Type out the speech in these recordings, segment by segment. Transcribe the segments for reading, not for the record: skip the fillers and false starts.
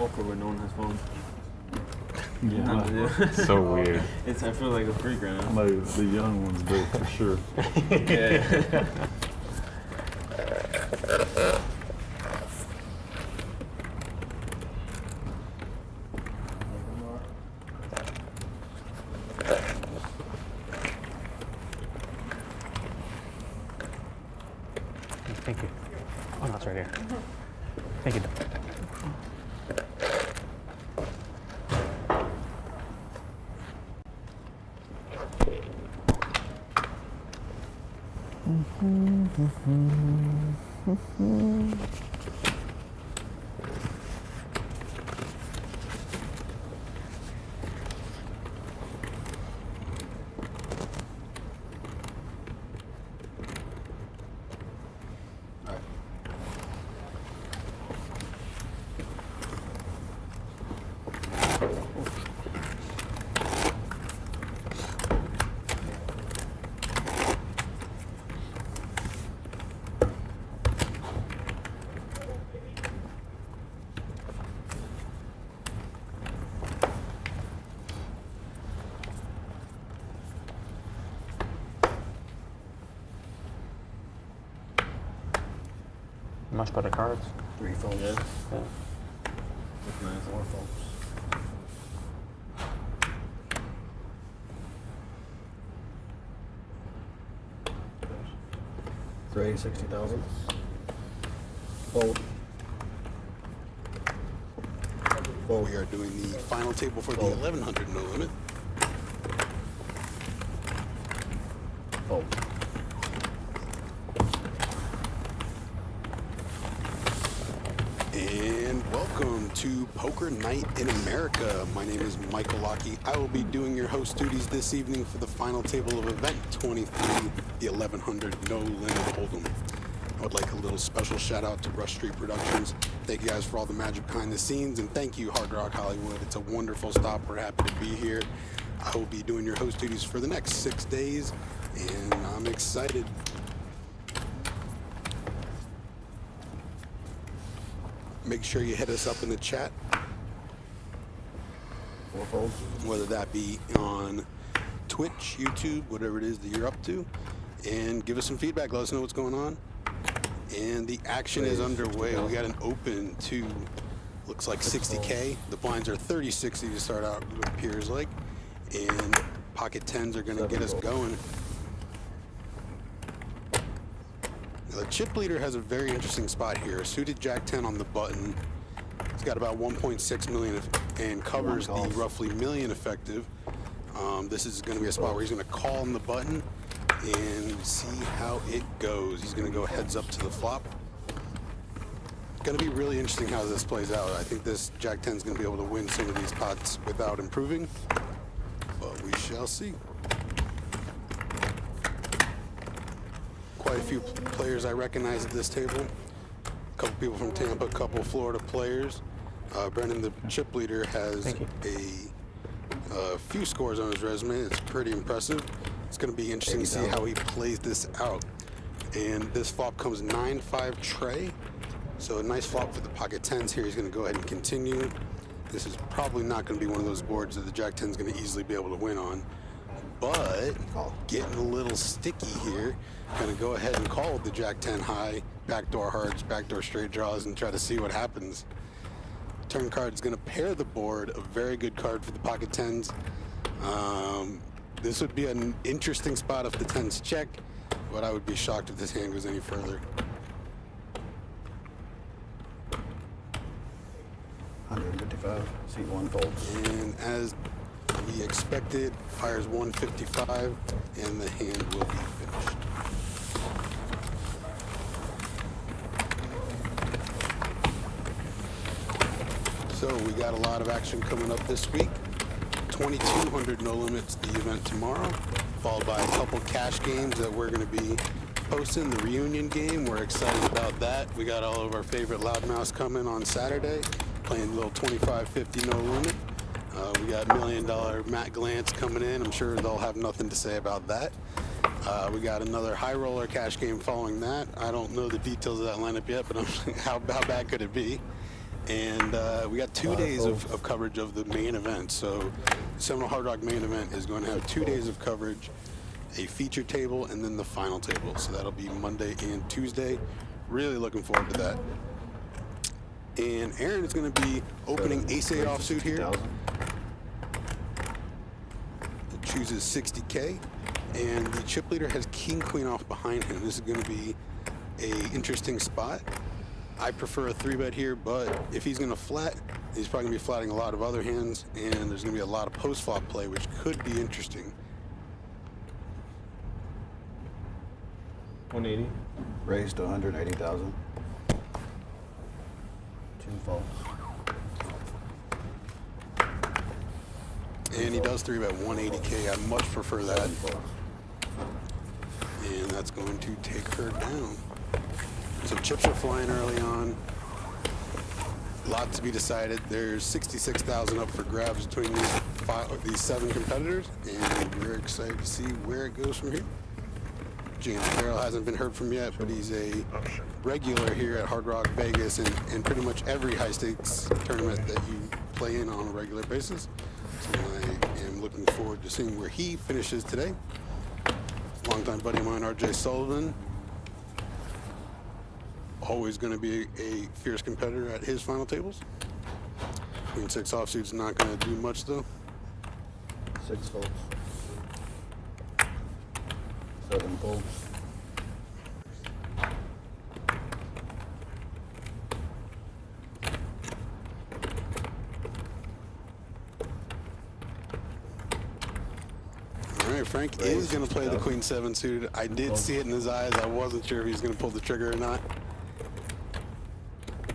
awkward when no one has phone. Yeah, so weird. I feel like a freak right now. Like the young ones do, for sure. Yeah. Thank you. Oh, no, it's right here. Thank you. Much better cards. 3 folds. Yeah. Yeah. That's nice. 4 folds. 360,000. Fold. Well, we are doing the final table for the 1100 no limit. Fold. And welcome to Poker Night in America. My name is Michael Lockie. I will be doing your host duties this evening for the final table of event 23, the 1100 no limit hold'em. I would like a little special shout out to Rush Street Productions. Thank you guys for all the magic behind the scenes, and thank you Hard Rock Hollywood. It's a wonderful stop. We're happy to be here. I will be doing your host duties for the next 6 days, and I'm excited. Make sure you hit us up in the chat, 4 folds. whether that be on Twitch, YouTube, whatever it is that you're up to, and give us some feedback. Let us know what's going on. And the action is underway. We got an open to, looks like 60K. The blinds are 30-60 to start out, it appears like. And pocket 10s are gonna get us going. The chip leader has a very interesting spot here. Suited Jack 10 on the button. It's got about 1.6 million and covers the roughly million effective. This is going to be a spot where he's going to call on the button and see how it goes. He's going to go heads up to the flop. It's going to be really interesting how this plays out. I think this Jack 10 is going to be able to win some of these pots without improving, but we shall see. Quite a few players I recognize at this table. A couple people from Tampa, a couple Florida players. Brendan, the chip leader, has a few scores on his resume. It's pretty impressive. It's going to be interesting to see how he plays this out. And this flop comes 9-5 tray. So a nice flop for the pocket 10s here. He's going to go ahead and continue. This is probably not going to be one of those boards that the Jack 10 is going to easily be able to win on. But getting a little sticky here. Going to go ahead and call with the Jack 10 high, backdoor hearts, backdoor straight draws, and try to see what happens. Turn card is going to pair the board, a very good card for the pocket 10s. This would be an interesting spot if the 10s check, but I would be shocked if this hand goes any further. 155, seat 1 folds. And as we expected, fires 155, and the hand will be finished. So we got a lot of action coming up this week. 2200 no limits the event tomorrow, followed by a couple cash games that we're going to be posting. The reunion game, we're excited about that. We got all of our favorite loudmouths coming on Saturday, playing a little 25-50 no limit. We got $1 Million Matt Glantz coming in. I'm sure they'll have nothing to say about that. We got another high roller cash game following that. I don't know the details of that lineup yet, but how bad could it be? And we got 2 days of coverage of the main event. So Seminole Hard Rock main event is going to have 2 days of coverage, a feature table, and then the final table. So that'll be Monday and Tuesday. Really looking forward to that. And Aaron is going to be opening ace-8 offsuit here. It chooses 60K. And the chip leader has king-queen off behind him. This is going to be a interesting spot. I prefer a 3-bet here, but if he's going to flat, he's probably going to be flatting a lot of other hands, and there's going to be a lot of post-flop play, which could be interesting. 180. Raised to 180,000. 2 faults. And he does 3-bet 180K. I much prefer that. 7 faults. And that's going to take her down. So chips are flying early on. Lot to be decided. There's 66,000 up for grabs between these 7 competitors, and we're excited to see where it goes from here. James Carroll hasn't been heard from yet, but he's a regular here at Hard Rock Vegas and pretty much every high stakes tournament that you play in on a regular basis. So I am looking forward to seeing where he finishes today. Longtime buddy of mine, RJ Sullivan. Always going to be a fierce competitor at his final tables. Queen 6 offsuit's not going to do much though. 6 faults. 7 faults. All right, Frank is going to play the Queen 7 suited. I did see it in his eyes. I wasn't sure if he's going to pull the trigger or not.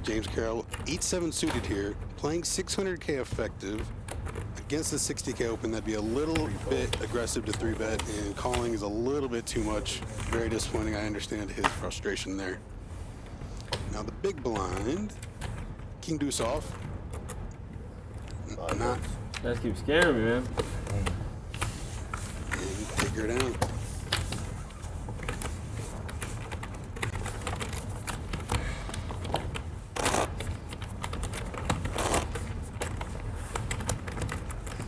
James Carroll, 8-7 suited here, playing 600K effective against the 60K open. That'd be a little bit aggressive to 3-bet, and calling is a little bit too much. Very disappointing. I understand his frustration there. Now the big blind, King Deuce off. Not. Guys keep scaring me, man. And take her down.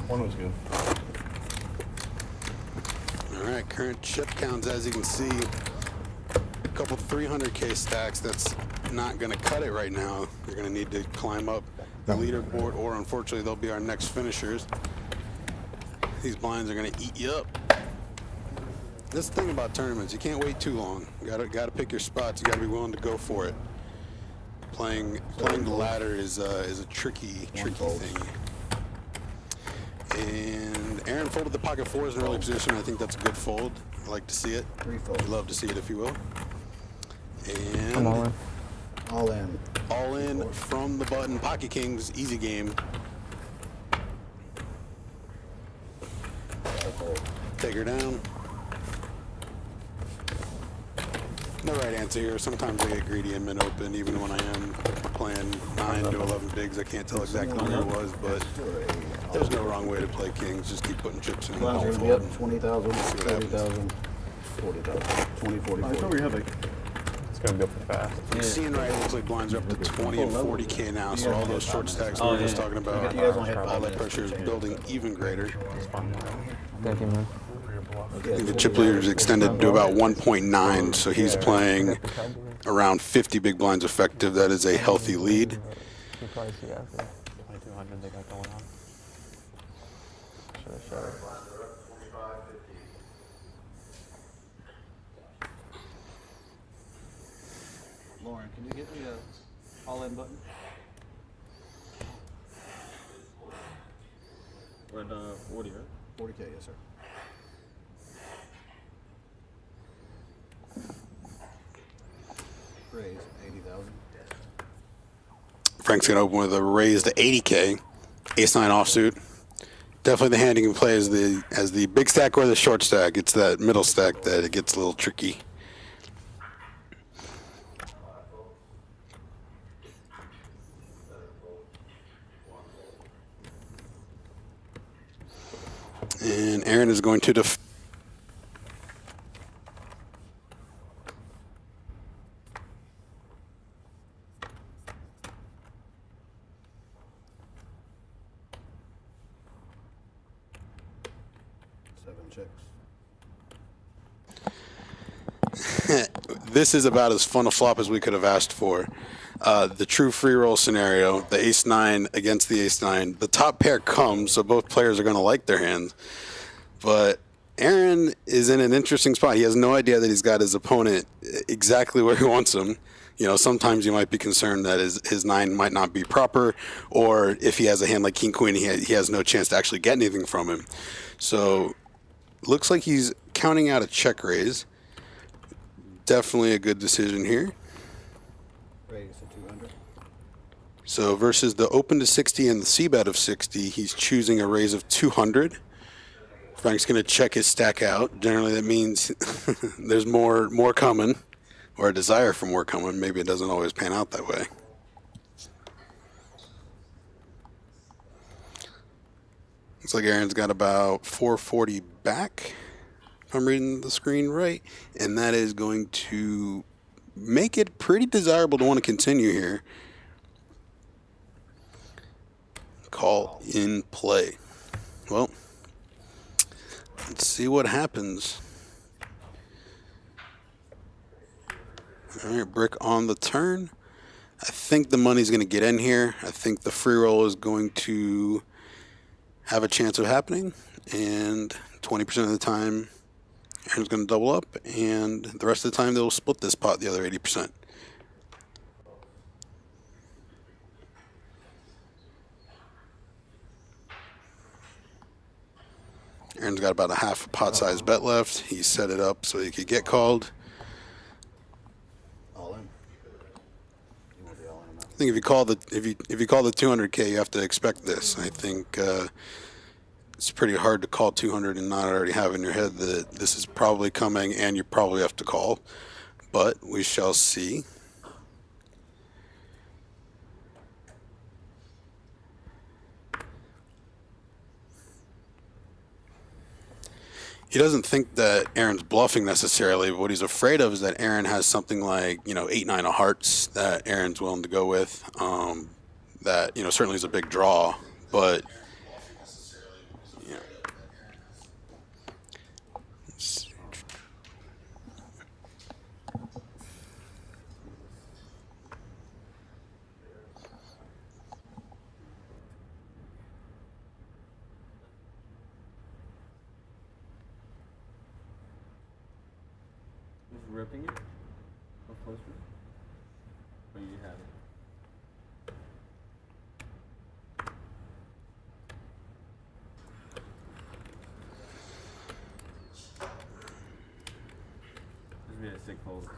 One was good. All right, current chip counts, as you can see, a couple 300K stacks. That's not going to cut it right now. You're going to need to climb up the leaderboard, or unfortunately, they'll be our next finishers. These blinds are going to eat you up. That's the thing about tournaments. You can't wait too long. You gotta pick your spots. You got to be willing to go for it. Playing the ladder is a tricky thing. And Aaron folded the pocket 4s in early position. I think that's a good fold. I like to see it. 3 faults. You'd love to see it, if you will. And I'm all in. All in. all in from the button. Pocket Kings, easy game. Take her down. No right answer here. Sometimes I get greedy in mid open, even when I am playing 9 to 11 bigs. I can't tell exactly where it was, but there's no wrong way to play kings. Just keep putting chips in. Blinds are going to be up 20,000, 30,000, 40,000, 20, 40, 40. I thought we had like. It's gonna go pretty fast. I'm seeing right, it looks like blinds are up to 20 and 40K now, so all those short stacks we were just talking about, You guys only had all 5 that minutes. pressure is building even greater. It's fine. Thank you, man. I think the chip leader is extended to about 1.9, so he's playing around 50 big blinds effective. That is a healthy lead. You probably see after 2,200 they got going on. Should have showed it. Lauren, can you get me a all-in button? We're at 40, right? 40K, yes, sir. Raise 80,000. Frank's gonna open with a raise to 80K, ace-9 offsuit. Definitely the hand you can play as the big stack or the short stack. It's that middle stack that it gets a little tricky. And Aaron is going to Checks. This is about as fun a flop as we could have asked for. The true free roll scenario, the ace-9 against the ace-9. The top pair comes, so both players are going to like their hands. But Aaron is in an interesting spot. He has no idea that he's got his opponent exactly where he wants him. You know, sometimes you might be concerned that his 9 might not be proper, or if he has a hand like King Queen, he has no chance to actually get anything from him. So, looks like he's counting out a check raise. Definitely a good decision here. Raise to 200. So versus the open to 60 and the c-bet of 60, he's choosing a raise of 200. Frank's going to check his stack out. Generally, that means there's more coming, or a desire for more coming. Maybe it doesn't always pan out that way. Looks like Aaron's got about 440 back, if I'm reading the screen right, and that is going to make it pretty desirable to want to continue here. Call in play. Well, let's see what happens. All right, brick on the turn. I think the money's going to get in here. I think the free roll is going to have a chance of happening, and 20% of the time Aaron's going to double up, and the rest of the time they'll split this pot the other 80%. Aaron's got about a half pot size bet left. He set it up so he could get called. All in. You won't be all in. I think if you call the 200K, you have to expect this. I think it's pretty hard to call 200 and not already have in your head that this is probably coming and you probably have to call. But we shall see. He doesn't think that Aaron's bluffing necessarily, but what he's afraid of is that Aaron has something like, 8-9 of hearts that Aaron's willing to go with. That, certainly is a big draw, but, Ripping it? Or close to it? Or you have it? This made a sick fold.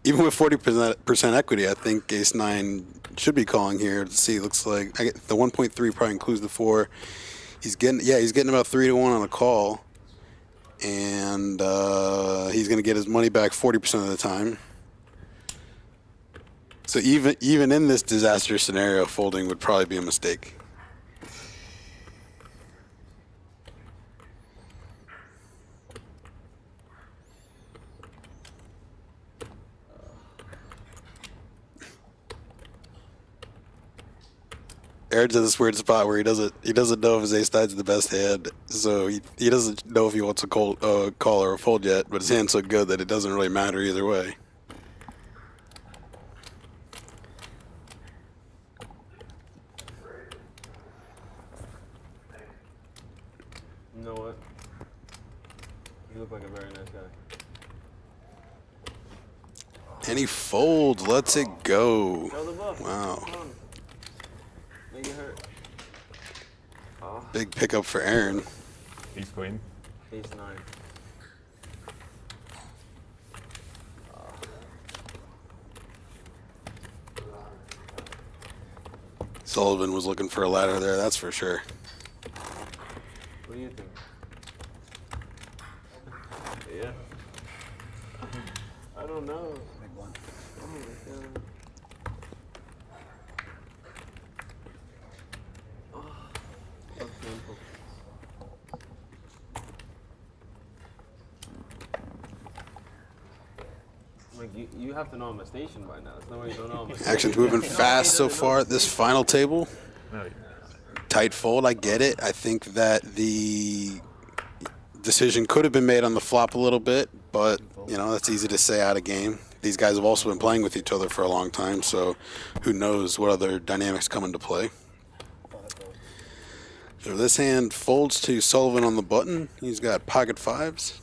even with 40% equity, I think ace-9 should be calling here. Let's see, looks like the 1.3 probably includes the 4. He's getting about 3 to 1 on a call. And he's going to get his money back 40% of the time. So even in this disaster scenario, folding would probably be a mistake. Aaron's in this weird spot where he doesn't know if his ace nine's the best hand, so he doesn't know if he wants a call or a fold yet. But his hand's so good that it doesn't really matter either way. You know what? You look like a very nice guy. And he folds, lets it go. Show the bluff. Wow. Come on. Make it hurt. Big pickup for Aaron. Ace queen. Ace-9. Sullivan was looking for a ladder there, that's for sure. What do you think? Yeah. I don't know. Big one. Oh my god. That's painful. Like you have to know I'm a station by now. There's no way you don't know I'm a station. Action's moving fast so far at this final table. No, Tight fold, I get it. I think that the decision could have been made on the flop a little bit, but you know, that's easy to say out of game. These guys have also been playing with each other for a long time, so who knows what other dynamics come into play. So this hand folds to Sullivan on the button. He's got pocket fives.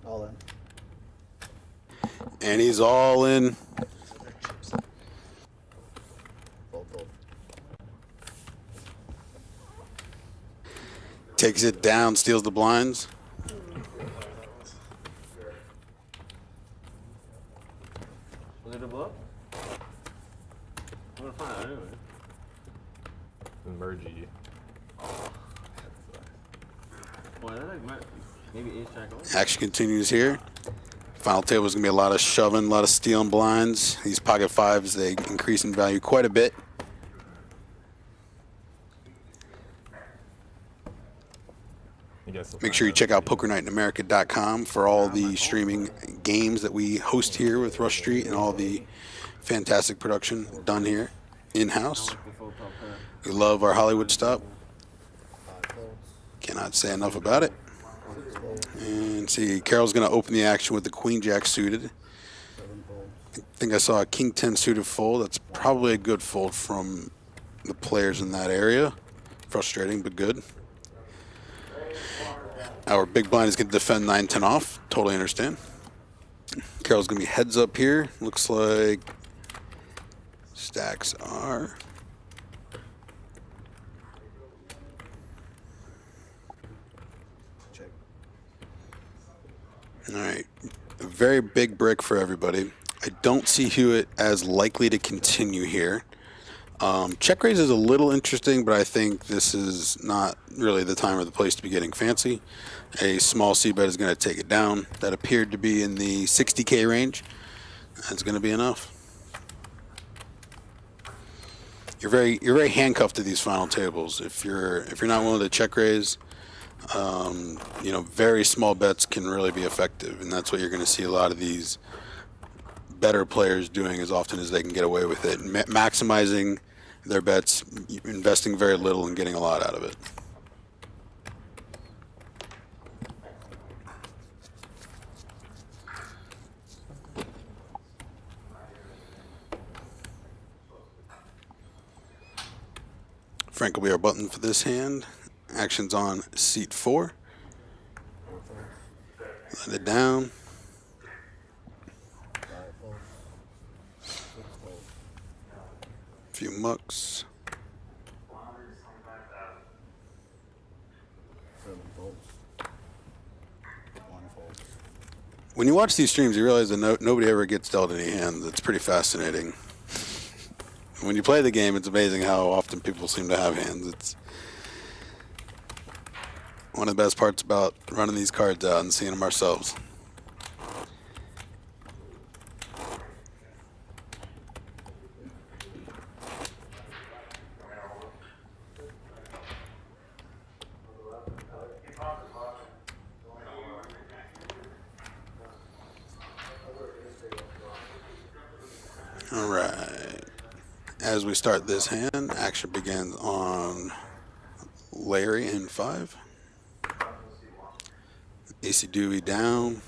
All in. And he's all in. Fold, fold. Takes it down, steals the blinds. Was it a bluff? I'm gonna find out anyway. Emergy. Boy, that like maybe ace jack on. Action continues here. Final table is going to be a lot of shoving, a lot of stealing blinds. These pocket fives, they increase in value quite a bit. Make sure you check out PokerNightInAmerica.com for all the streaming games that we host here with Rush Street and all the fantastic production done here in-house. We love our Hollywood stop. Cannot say enough about it. And see, Carol's going to open the action with the Queen Jack suited. I think I saw a King 10 suited fold. That's probably a good fold from the players in that area. Frustrating, but good. Our big blind is going to defend 9-10 off. Totally understand. Carol's going to be heads up here. Looks like stacks are... Check. All right, a very big brick for everybody. I don't see Hewitt as likely to continue here. Check raise is a little interesting, but I think this is not really the time or the place to be getting fancy. A small c-bet is going to take it down. That appeared to be in the 60K range. That's going to be enough. You're very handcuffed to these final tables. If you're not willing to check raise, you know, very small bets can really be effective, and that's what you're going to see a lot of these better players doing as often as they can get away with it, maximizing their bets, investing very little and getting a lot out of it. Frank will be our button for this hand. Action's on seat 4. Let it down. Few mucks. 7 folds. 1 fold. When you watch these streams, you realize that nobody ever gets dealt any hands. It's pretty fascinating. When you play the game, it's amazing how often people seem to have hands. It's one of the best parts about running these cards out and seeing them ourselves. All right. As we start this hand, action begins on Larry in 5. AC Dewey down.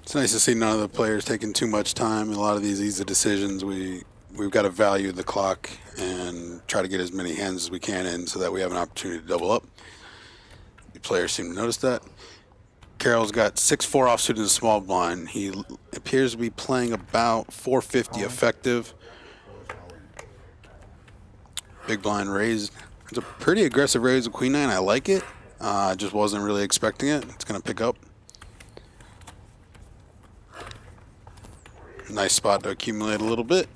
It's nice to see none of the players taking too much time. A lot of these easy decisions, we've got to value the clock and try to get as many hands as we can in so that we have an opportunity to double up. The players seem to notice that. Carroll's got 6-4 offsuit in the small blind. He appears to be playing about 450 effective. Big blind raised. It's a pretty aggressive raise with Queen 9. I like it. Just wasn't really expecting it. It's going to pick up. Nice spot to accumulate a little bit.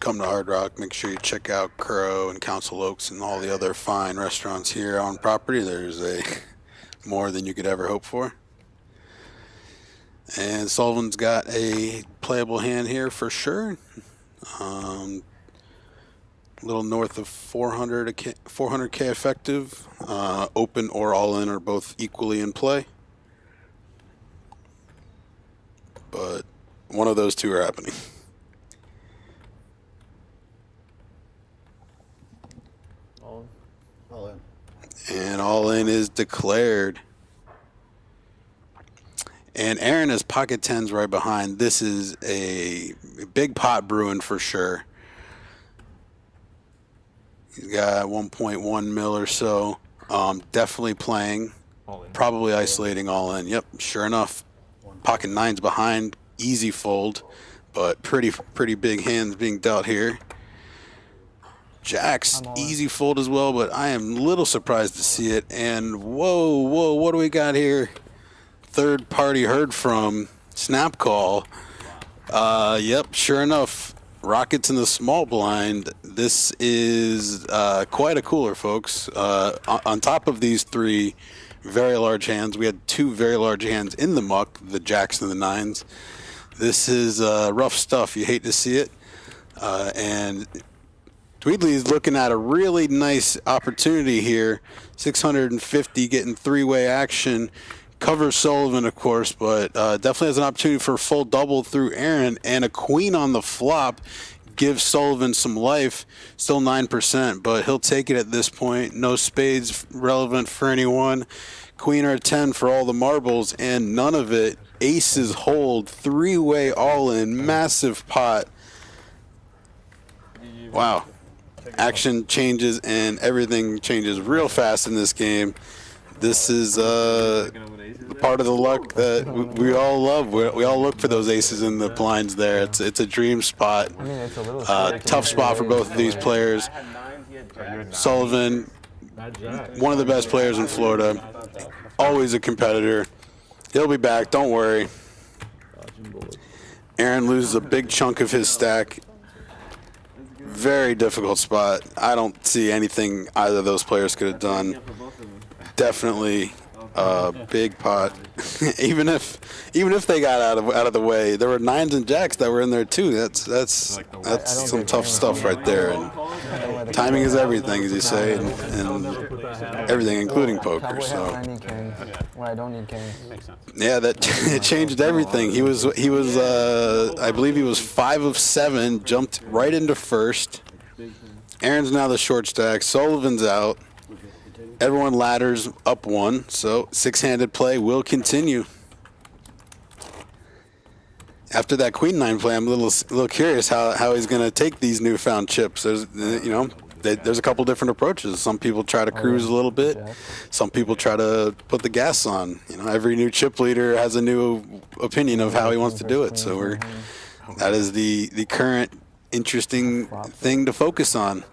come to Hard Rock, make sure you check out Crow and Council Oaks and all the other fine restaurants here on property. There's a more than you could ever hope for. And Sullivan's got a playable hand here for sure. A little north of 400K effective. Open or all in are both equally in play. But one of those two are happening. All in. And all in is declared. And Aaron has pocket tens right behind. This is a big pot brewing for sure. He's got 1.1 mil or so. Definitely playing. Probably isolating all in. Yep, sure enough. Pocket nines behind. Easy fold. But pretty big hands being dealt here. Jacks, easy fold as well, but I am a little surprised to see it. And whoa, what do we got here? Third party heard from. Snap call. Yep, sure enough. Rockets in the small blind. This is quite a cooler, folks. On top of these three very large hands, we had two very large hands in the muck, the jacks and the nines. This is rough stuff. You hate to see it. And Tweedley is looking at a really nice opportunity here. 650 getting three-way action. Covers Sullivan, of course, but definitely has an opportunity for a full double through Aaron. And a queen on the flop gives Sullivan some life. Still 9%, but he'll take it at this point. No spades relevant for anyone. Queen or 10 for all the marbles, and none of it. Aces hold. Three-way all-in. Massive pot. Wow. Action changes and everything changes real fast in this game. This is part of the luck that we all love. We all look for those aces in the blinds there. It's a dream spot. I mean, it's a little Tough spot for both of these players. Sullivan, one of the best players in Florida. Always a competitor. He'll be back, don't worry. Aaron loses a big chunk of his stack. Very difficult spot. I don't see anything either of those players could have done. Definitely a big pot. even if they got out of the way, there were nines and jacks that were in there too. That's some tough stuff right there. And timing is everything, as you say, and everything, including poker. So when I don't need kings. yeah, that it changed everything. He was I believe he was 5 of 7, jumped right into first. Aaron's now the short stack. Sullivan's out. Everyone ladders up one, so six-handed play will continue. After that queen nine play, I'm a little curious how he's going to take these newfound chips. There's there's a couple different approaches. Some people try to cruise a little bit. Some people try to put the gas on. Every new chip leader has a new opinion of how he wants to do it. So that is the current interesting thing to focus on.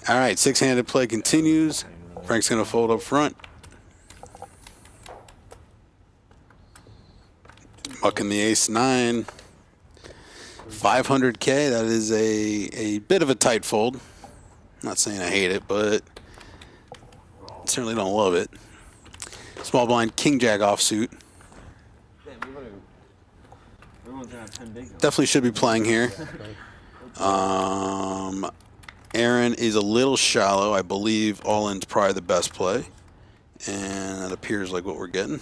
All right, six-handed play continues. Frank's going to fold up front. Mucking the ace-9. 500K, that is a bit of a tight fold. Not saying I hate it, but certainly don't love it. Small blind, king-jack offsuit. Definitely should be playing here. Aaron is a little shallow. I believe all-in's probably the best play. And that appears like what we're getting.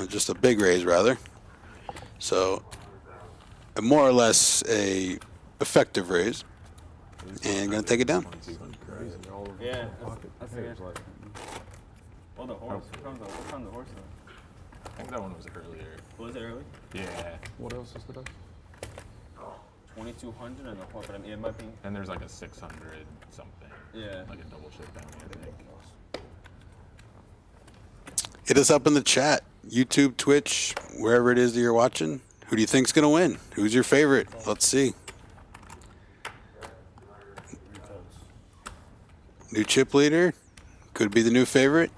Just a big raise, rather. So, more or less a effective raise. And going to take it down. Yeah, that's the Oh, the horse. What time the horse though? I think that one was earlier. Was it early? Yeah. What else is there? 2200 and the horse, but I mean, it might be. And there's like a 600 something. Yeah. Like a double chip bounty, I think. Hit us up in the chat. YouTube, Twitch, wherever it is that you're watching. Who do you think's going to win? Who's your favorite? Let's see. New chip leader. Could be the new favorite.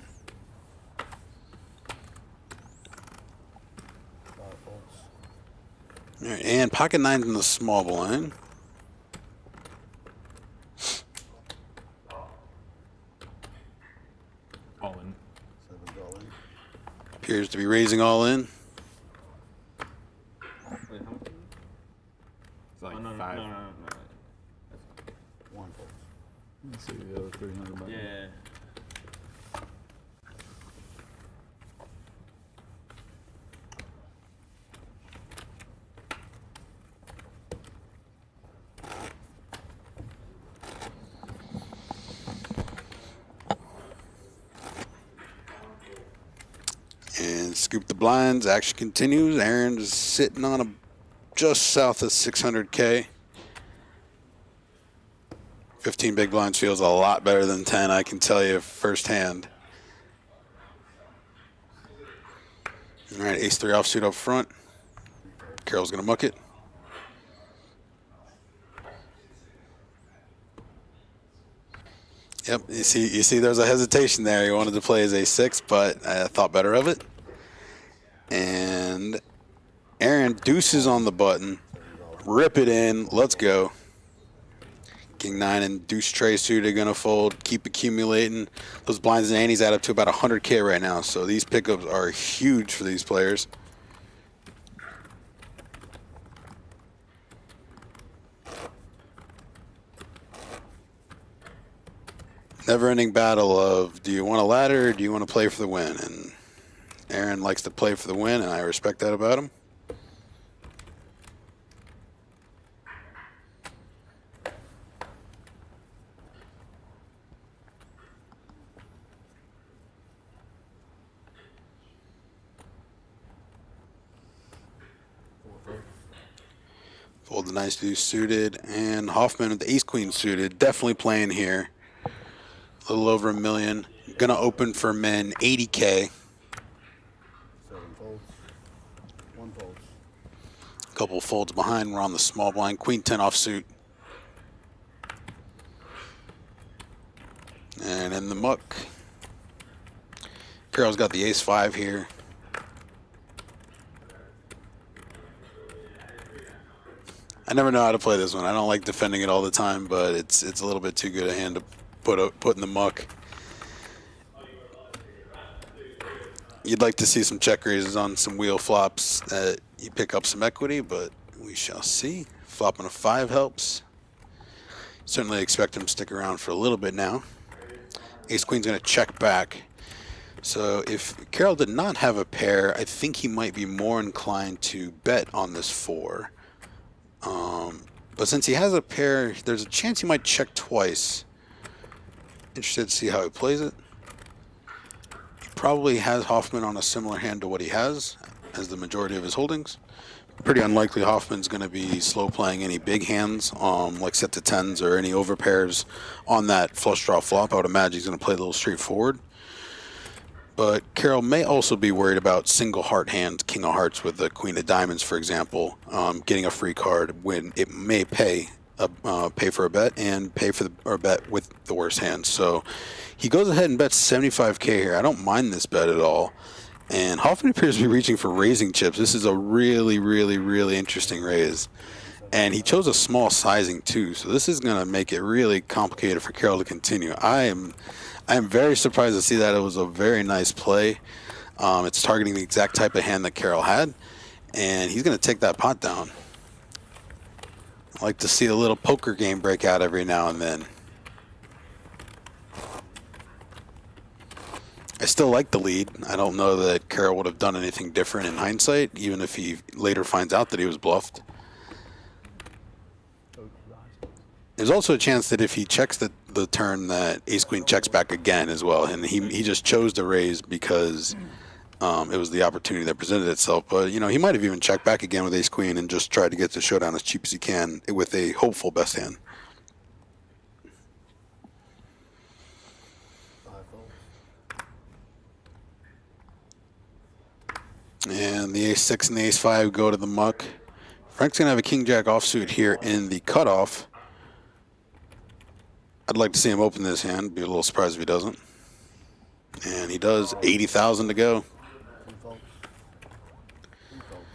pocket nines in the small blind. All in. Seven's all in. Appears to be raising all in. Wait, how much? It's like Oh, no, no, five. no, no, no. One folds. Let's see the other 300 back. Yeah. And scoop the blinds. Action continues. Aaron is sitting on a just south of 600K. 15 big blinds feels a lot better than 10, I can tell you firsthand. All right, ace 3 offsuit up front. Carroll's going to muck it. Yep, you see there's a hesitation there. He wanted to play his ace-6, but I thought better of it. And Aaron deuces on the button. Rip it in. Let's go. King 9 and deuce tray suit are going to fold. Keep accumulating. Those blinds and antes add up to about 100K right now, so these pickups are huge for these players. Never-ending battle of, do you want a ladder or do you want to play for the win? And Aaron likes to play for the win, and I respect that about him. Fold the nice deuce suited, and Hoffman with the ace-queen suited, definitely playing here. A little over $1 million. Gonna open for men 80K. 7 folds. 1 folds. A couple folds behind. We're on the small blind. Queen 10 offsuit. And in the muck. Carroll's got the ace 5 here. I never know how to play this one. I don't like defending it all the time, but it's a little bit too good a hand to put in the muck. You'd like to see some check raises on some wheel flops that you pick up some equity, but we shall see. Flopping a 5 helps. Certainly expect him to stick around for a little bit now. Ace Queen's going to check back. So if Carroll did not have a pair, I think he might be more inclined to bet on this 4. But since he has a pair, there's a chance he might check twice. Interested to see how he plays it. He probably has Hoffman on a similar hand to what he has as the majority of his holdings. Pretty unlikely Hoffman's going to be slow playing any big hands, like set to 10s or any overpairs on that flush draw flop. I would imagine he's going to play a little straightforward. But Carroll may also be worried about single heart hands, king of hearts with the queen of diamonds, for example, getting a free card when it may pay for a bet and pay for a bet with the worst hand. So he goes ahead and bets 75K here. I don't mind this bet at all. And Hoffman appears to be reaching for raising chips. This is a really, really, really interesting raise. And he chose a small sizing too, so this is going to make it really complicated for Carroll to continue. I am very surprised to see that. It was a very nice play. It's targeting the exact type of hand that Carroll had, and he's going to take that pot down. I like to see a little poker game break out every now and then. I still like the lead. I don't know that Carroll would have done anything different in hindsight, even if he later finds out that he was bluffed. There's also a chance that if he checks the turn that ace-queen checks back again as well, and he just chose to raise because it was the opportunity that presented itself. But, you know, he might have even checked back again with ace-queen and just tried to get the showdown as cheap as he can with a hopeful best hand. 5 folds. And the ace-6 and the ace-5 go to the muck. Frank's going to have a king-jack offsuit here in the cutoff. I'd like to see him open this hand. Be a little surprised if he doesn't. And he does. 80,000 to go. 2 folds. 3 folds.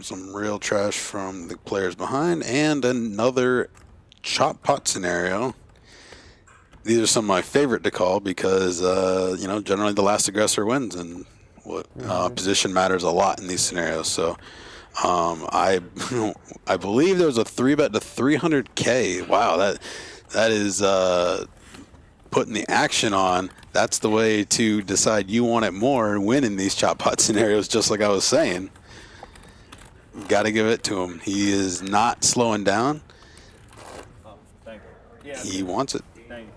Some real trash from the players behind, and another chop pot scenario. These are some of my favorite to call because, you know, generally the last aggressor wins, and what position matters a lot in these scenarios. So I believe there was a 3-bet to 300K. Wow, that is putting the action on. That's the way to decide you want it more and win in these chop pot scenarios, just like I was saying. Got to give it to him. He is not slowing down. Oh, thank you. Yeah. He wants it. Thank you.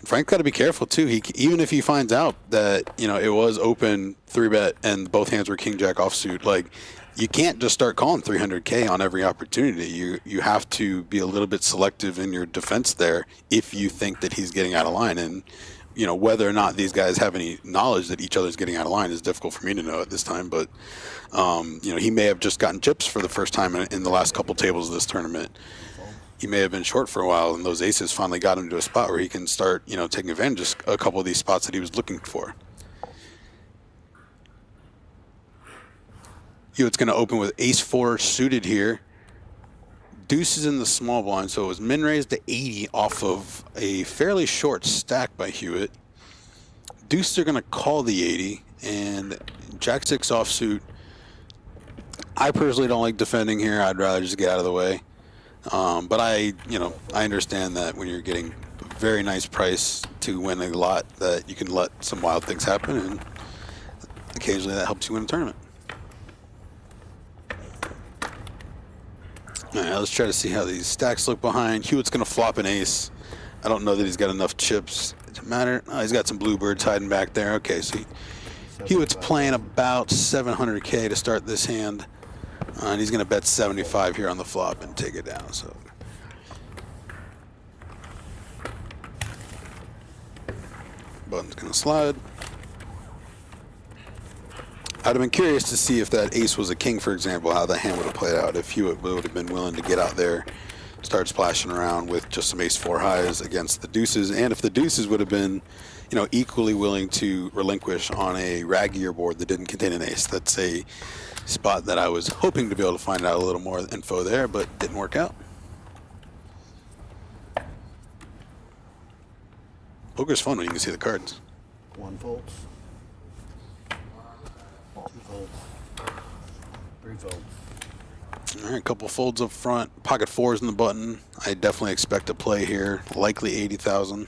Frank's got to be careful too. Even if he finds out that, you know, it was open 3-bet and both hands were king jack offsuit, like, you can't just start calling 300K on every opportunity. You have to be a little bit selective in your defense there if you think that he's getting out of line. And, you know, whether or not these guys have any knowledge that each other's getting out of line is difficult for me to know at this time. But, you know, he may have just gotten chips for the first time in the last couple tables of this tournament. He may have been short for a while, and those aces finally got him to a spot where he can start, you know, taking advantage of a couple of these spots that he was looking for. Hewitt's going to open with ace-4 suited here. Deuce is in the small blind, so it was min raised to 80 off of a fairly short stack by Hewitt. Deuce, they're going to call the 80, and Jack-6 offsuit. I personally don't like defending here. I'd rather just get out of the way. But I understand that when you're getting a very nice price to win a lot, that you can let some wild things happen, and occasionally that helps you win a tournament. All right, let's try to see how these stacks look behind. Hewitt's going to flop an ace. I don't know that he's got enough chips to matter. Oh, he's got some bluebirds hiding back there. Okay, so Hewitt's playing about 700K to start this hand. And he's going to bet 75 here on the flop and take it down. So button's going to slide. I'd have been curious to see if that ace was a king, for example, how the hand would have played out. If Hewitt would have been willing to get out there, start splashing around with just some ace-4 highs against the deuces, and if the deuces would have been, you know, equally willing to relinquish on a raggier board that didn't contain an ace. That's a spot that I was hoping to be able to find out a little more info there, but didn't work out. Poker's fun when you can see the cards. 1 folds. 2 folds. 3 folds. All right, a couple folds up front. Pocket 4s in the button. I definitely expect a play here. Likely 80,000.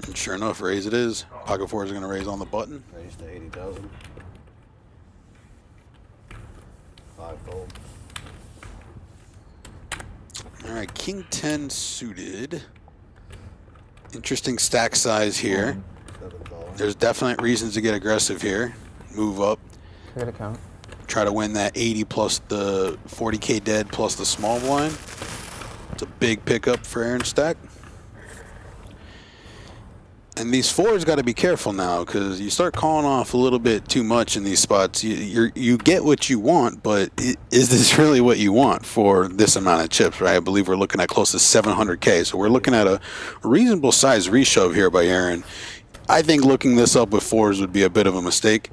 And sure enough, raise it is. Pocket 4s are going to raise on the button. Raise to 80,000. 5 folds. All right, King 10 suited. Interesting stack size here. 7 calling. There's definite reasons to get aggressive here. Move up. Good account. Try to win that 80 plus the 40K dead plus the small blind. It's a big pickup for Aaron's stack. And these 4s got to be careful now, because you start calling off a little bit too much in these spots. You get what you want, but is this really what you want for this amount of chips, right? I believe we're looking at close to 700K. So we're looking at a reasonable size reshove here by Aaron. I think looking this up with 4s would be a bit of a mistake.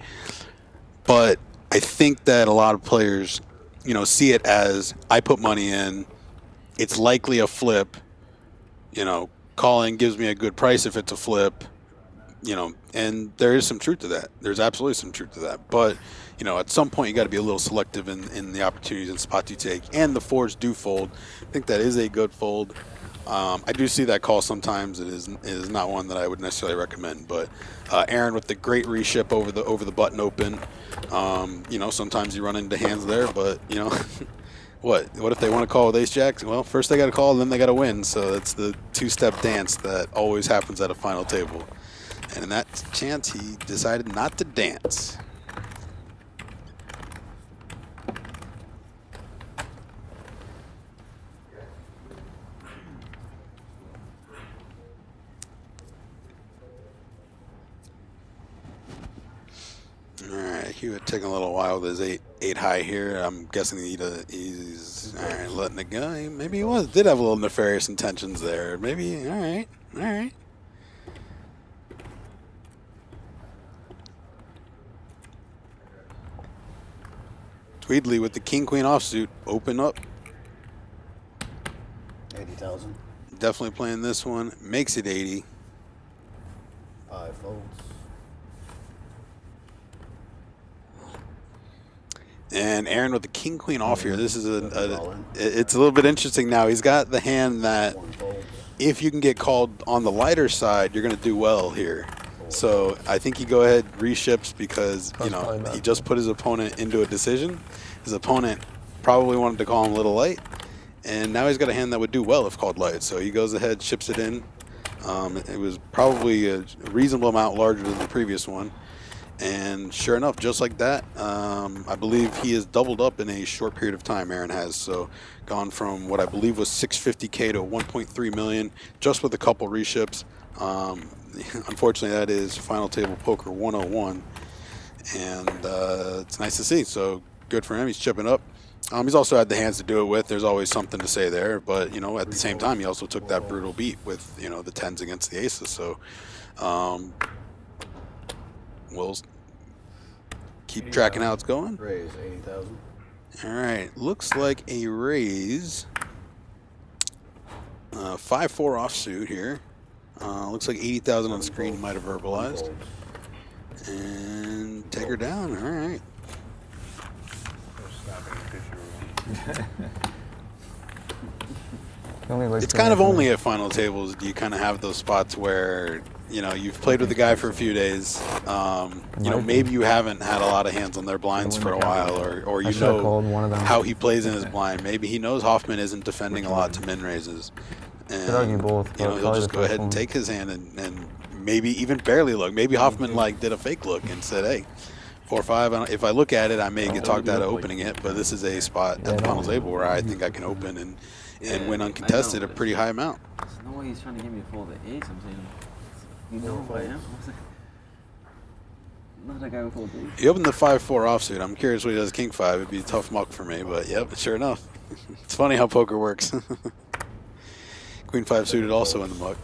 But I think that a lot of players, you know, see it as, I put money in, it's likely a flip, you know, calling gives me a good price if it's a flip, you know, and there is some truth to that. There's absolutely some truth to that. But, you know, at some point you got to be a little selective in the opportunities and spots you take. And the 4s do fold. I think that is a good fold. I do see that call sometimes. It is not one that I would necessarily recommend. But Aaron with the great reship over the button open. You know, sometimes you run into hands there, but, you know, what if they want to call with ace jacks? Well, first they got to call, then they got to win. So it's the 2-step dance that always happens at a final table. And in that chance, he decided not to dance. All right, Hewitt taking a little while with his 8. 8 high here. I'm guessing he's all right, letting it go. Maybe he did have a little nefarious intentions there. Maybe, all right, all right. Tweedley with the king-queen offsuit. Open up. 80,000. Definitely playing this one. Makes it 80. 5 folds. And Aaron with the king-queen off here. This is it's a little bit interesting now. He's got the hand that if you can get called on the lighter side, you're going to do well here. So I think you go ahead, reships, because, you know, he just put his opponent into a decision. His opponent probably wanted to call him a little light, and now he's got a hand that would do well if called light. So he goes ahead, ships it in. It was probably a reasonable amount larger than the previous one. And sure enough, just like that, I believe he has doubled up in a short period of time, Aaron has. So gone from what I believe was 650K to 1.3 million, just with a couple reships. Unfortunately, that is Final Table Poker 101, and it's nice to see. So good for him. He's chipping up. He's also had the hands to do it with. There's always something to say there, but you know, at the same time, he also took that brutal beat with, you know, the 10s against the aces. So we'll keep tracking how it's going. Raise 80,000. All right, looks like a raise. 5-4 offsuit here. Looks like 80,000 on screen. He might have verbalized. And take her down. All right. It's kind of only at final tables do you kind of have those spots where, you know, you've played with the guy for a few days. You know, maybe you haven't had a lot of hands on their blinds for a while, or you know how he plays in his blind. Maybe he knows Hoffman isn't defending a lot to min raises. And, you know, he'll just go ahead and take his hand and maybe even barely look. Maybe Hoffman like did a fake look and said, hey, 4-5, if I look at it, I may get talked out of opening it, but this is a spot at the final table where I think I can open and win uncontested a pretty high amount. There's no way he's trying to get me to fold the 8s. I'm saying, you know who I am? Not that guy who folds 8s. He opened the 5-4 offsuit. I'm curious what he does king 5. It'd be a tough muck for me, but yep, sure enough. It's funny how poker works. Queen 5 suited also in the muck.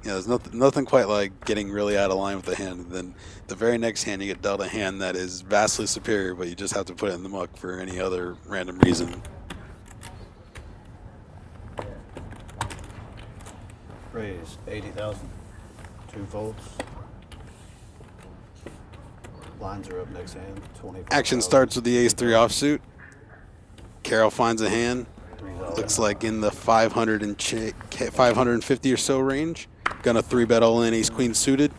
Yeah, there's nothing quite like getting really out of line with the hand, and then the very next hand you get dealt a hand that is vastly superior, but you just have to put it in the muck for any other random reason. Raise 80,000. 2 folds. Blinds are up next hand. 20. Action starts with the ace-3 offsuit. Carol finds a hand. Looks like in the 550 or so range. Gonna 3-bet all in ace-queen suited.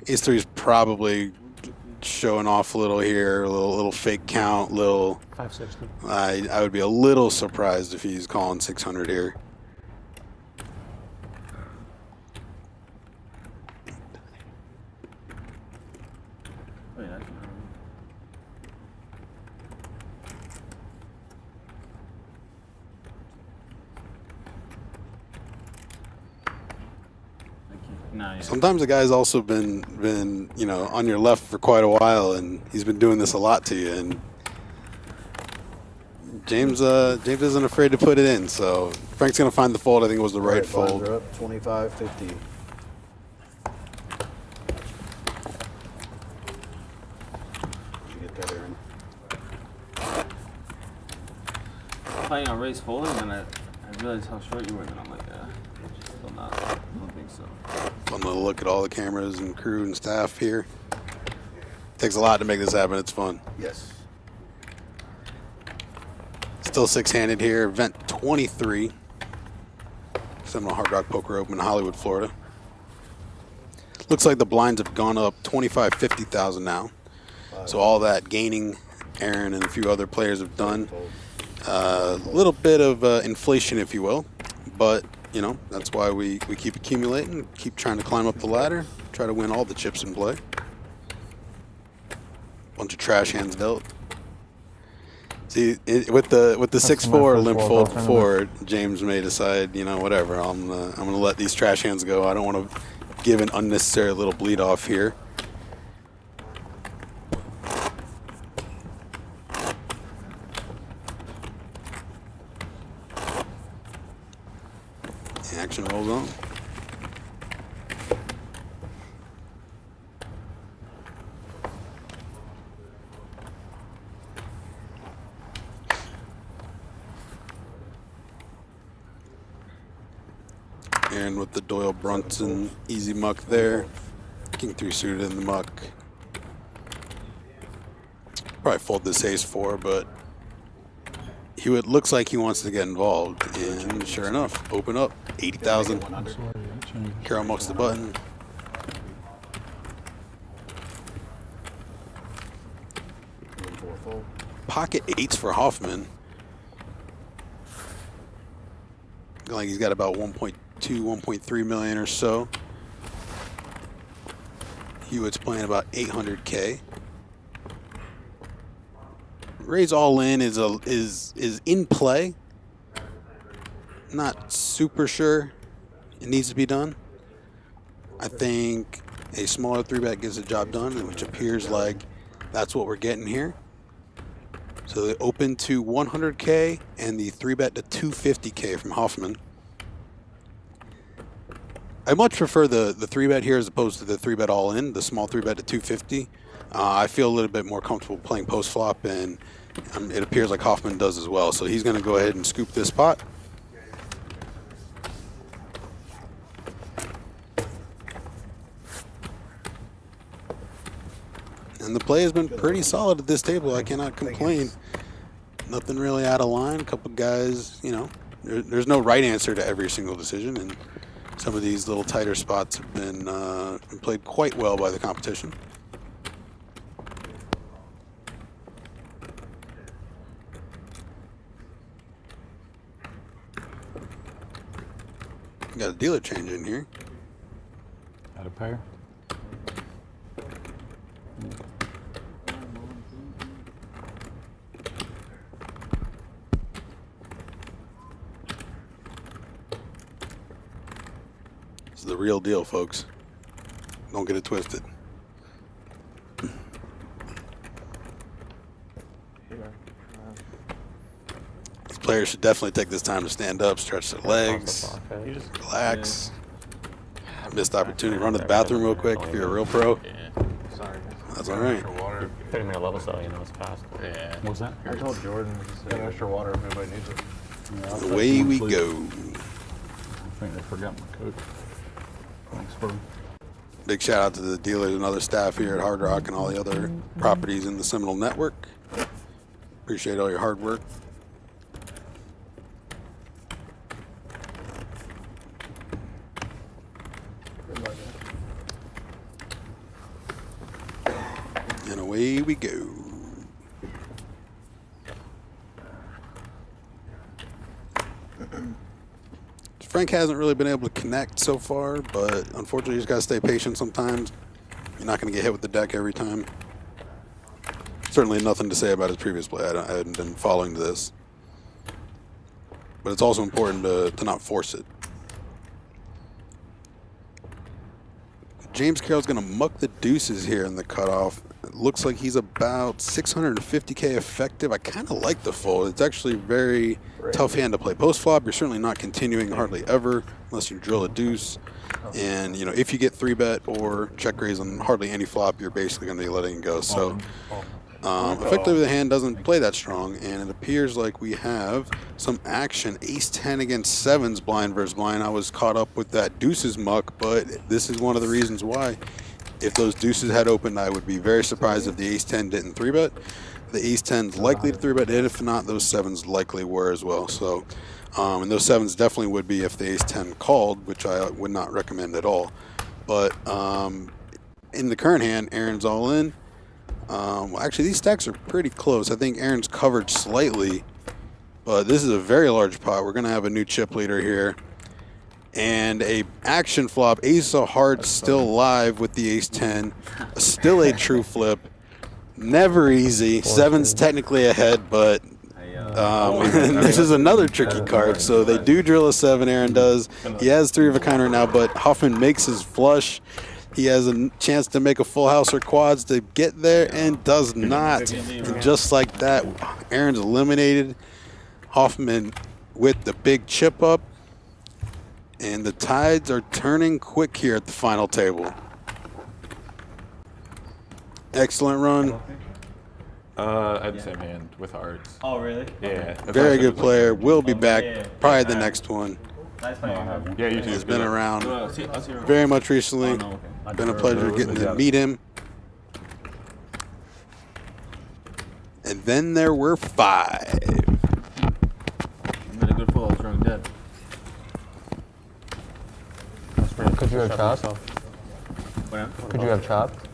Ace-3 is probably showing off a little here, a little fake count, little. 560. I would be a little surprised if he's calling 600 here. Sometimes the guy's also been you know, on your left for quite a while, and he's been doing this a lot to you. And James isn't afraid to put it in. So Frank's gonna find the fold. I think it was the right fold. Blinds are up 25, 50. You get that, Aaron. Playing on raise folding, and I realized how short you were, and I'm like, still not. I don't think so. Fun little look at all the cameras and crew and staff here. Takes a lot to make this happen. It's fun. Yes. Still 6-handed here. Event 23. Seminole Hard Rock Poker Open in Hollywood, Florida. Looks like the blinds have gone up 25, 50,000 now. So all that gaining Aaron and a few other players have done. A little bit of inflation, if you will, but you know, that's why we keep accumulating, keep trying to climb up the ladder, try to win all the chips in play. Bunch of trash hands dealt. See, with the 6-4 limp fold forward, James may decide, you know, whatever. I'm gonna let these trash hands go. I don't want to give an unnecessary little bleed off here. in with the Doyle Brunson easy muck there. King 3 suited in the muck. Probably fold this ace 4, but looks like he wants to get involved. And sure enough, open up 80,000. Carroll mucks the button. Pocket 8s for Hoffman. Looking like he's got about 1.2, 1.3 million or so. Hewitt's playing about 800K. Raise all in is in play. Not super sure it needs to be done. I think a smaller 3-bet gets the job done, which appears like that's what we're getting here. So they open to 100K and the 3-bet to 250K from Hoffman. I much prefer the 3-bet here as opposed to the 3-bet all in, the small 3-bet to 250. I feel a little bit more comfortable playing post flop, and it appears like Hoffman does as well. So he's going to go ahead and scoop this pot. And the play has been pretty solid at this table. I cannot complain. Nothing really out of line. A couple guys, you know, there's no right answer to every single decision, and some of these little tighter spots have been played quite well by the competition. Got a dealer change in here. Out of pair. This is the real deal, folks. Don't get it twisted. These players should definitely take this time to stand up, stretch their legs, relax. Missed opportunity. Run to the bathroom real quick if you're a real pro. Sorry. That's all right. Putting me a level cell, you know, it's fast. Yeah. What's that? I told Jordan to get extra water if anybody needs it. Away we go. I think I forgot my coat. Thanks, bro. Big shout out to the dealers and other staff here at Hard Rock and all the other properties in the Seminole network. Appreciate all your hard work. And away we go. Frank hasn't really been able to connect so far, but unfortunately, you just got to stay patient sometimes. You're not going to get hit with the deck every time. Certainly nothing to say about his previous play. I hadn't been following this. But it's also important to not force it. James Carroll's going to muck the deuces here in the cutoff. It looks like he's about 650K effective. I kind of like the fold. It's actually a very tough hand to play post flop. You're certainly not continuing hardly ever unless you drill a deuce. And, you know, if you get 3-bet or check raise on hardly any flop, you're basically going to be letting it go. So effectively, the hand doesn't play that strong, and it appears like we have some action. Ace-10 against 7s, blind versus blind. I was caught up with that deuces muck, but this is one of the reasons why. If those deuces had opened, I would be very surprised if the ace-10 didn't 3-bet. The ace-10's likely to 3-bet, and if not, those 7s likely were as well. So, and those 7s definitely would be if the ace-10 called, which I would not recommend at all. But in the current hand, Aaron's all in. Well, actually, these stacks are pretty close. I think Aaron's covered slightly, but this is a very large pot. We're going to have a new chip leader here. And a action flop, ace of hearts still live with the ace-10. Still a true flip. Never easy. 7's technically ahead, but this is another tricky card. So they do drill a 7, Aaron does. He has 3 of a kind right now, but Hoffman makes his flush. He has a chance to make a full house or quads to get there and does not. And just like that, Aaron's eliminated. Hoffman with the big chip up. And the tides are turning quick here at the final table. Excellent run. I had the same hand with hearts. Oh, really? Yeah. Very good player. Will be back. Probably the next one. Nice No, I fighting. have one. Yeah, you too. Has been around Let's see your very much recently. Oh, no, okay. Been a pleasure getting to meet him. And then there were 5. You made a good pull. I was drunk dead. Could you have chopped? Whatever. Could you have chopped?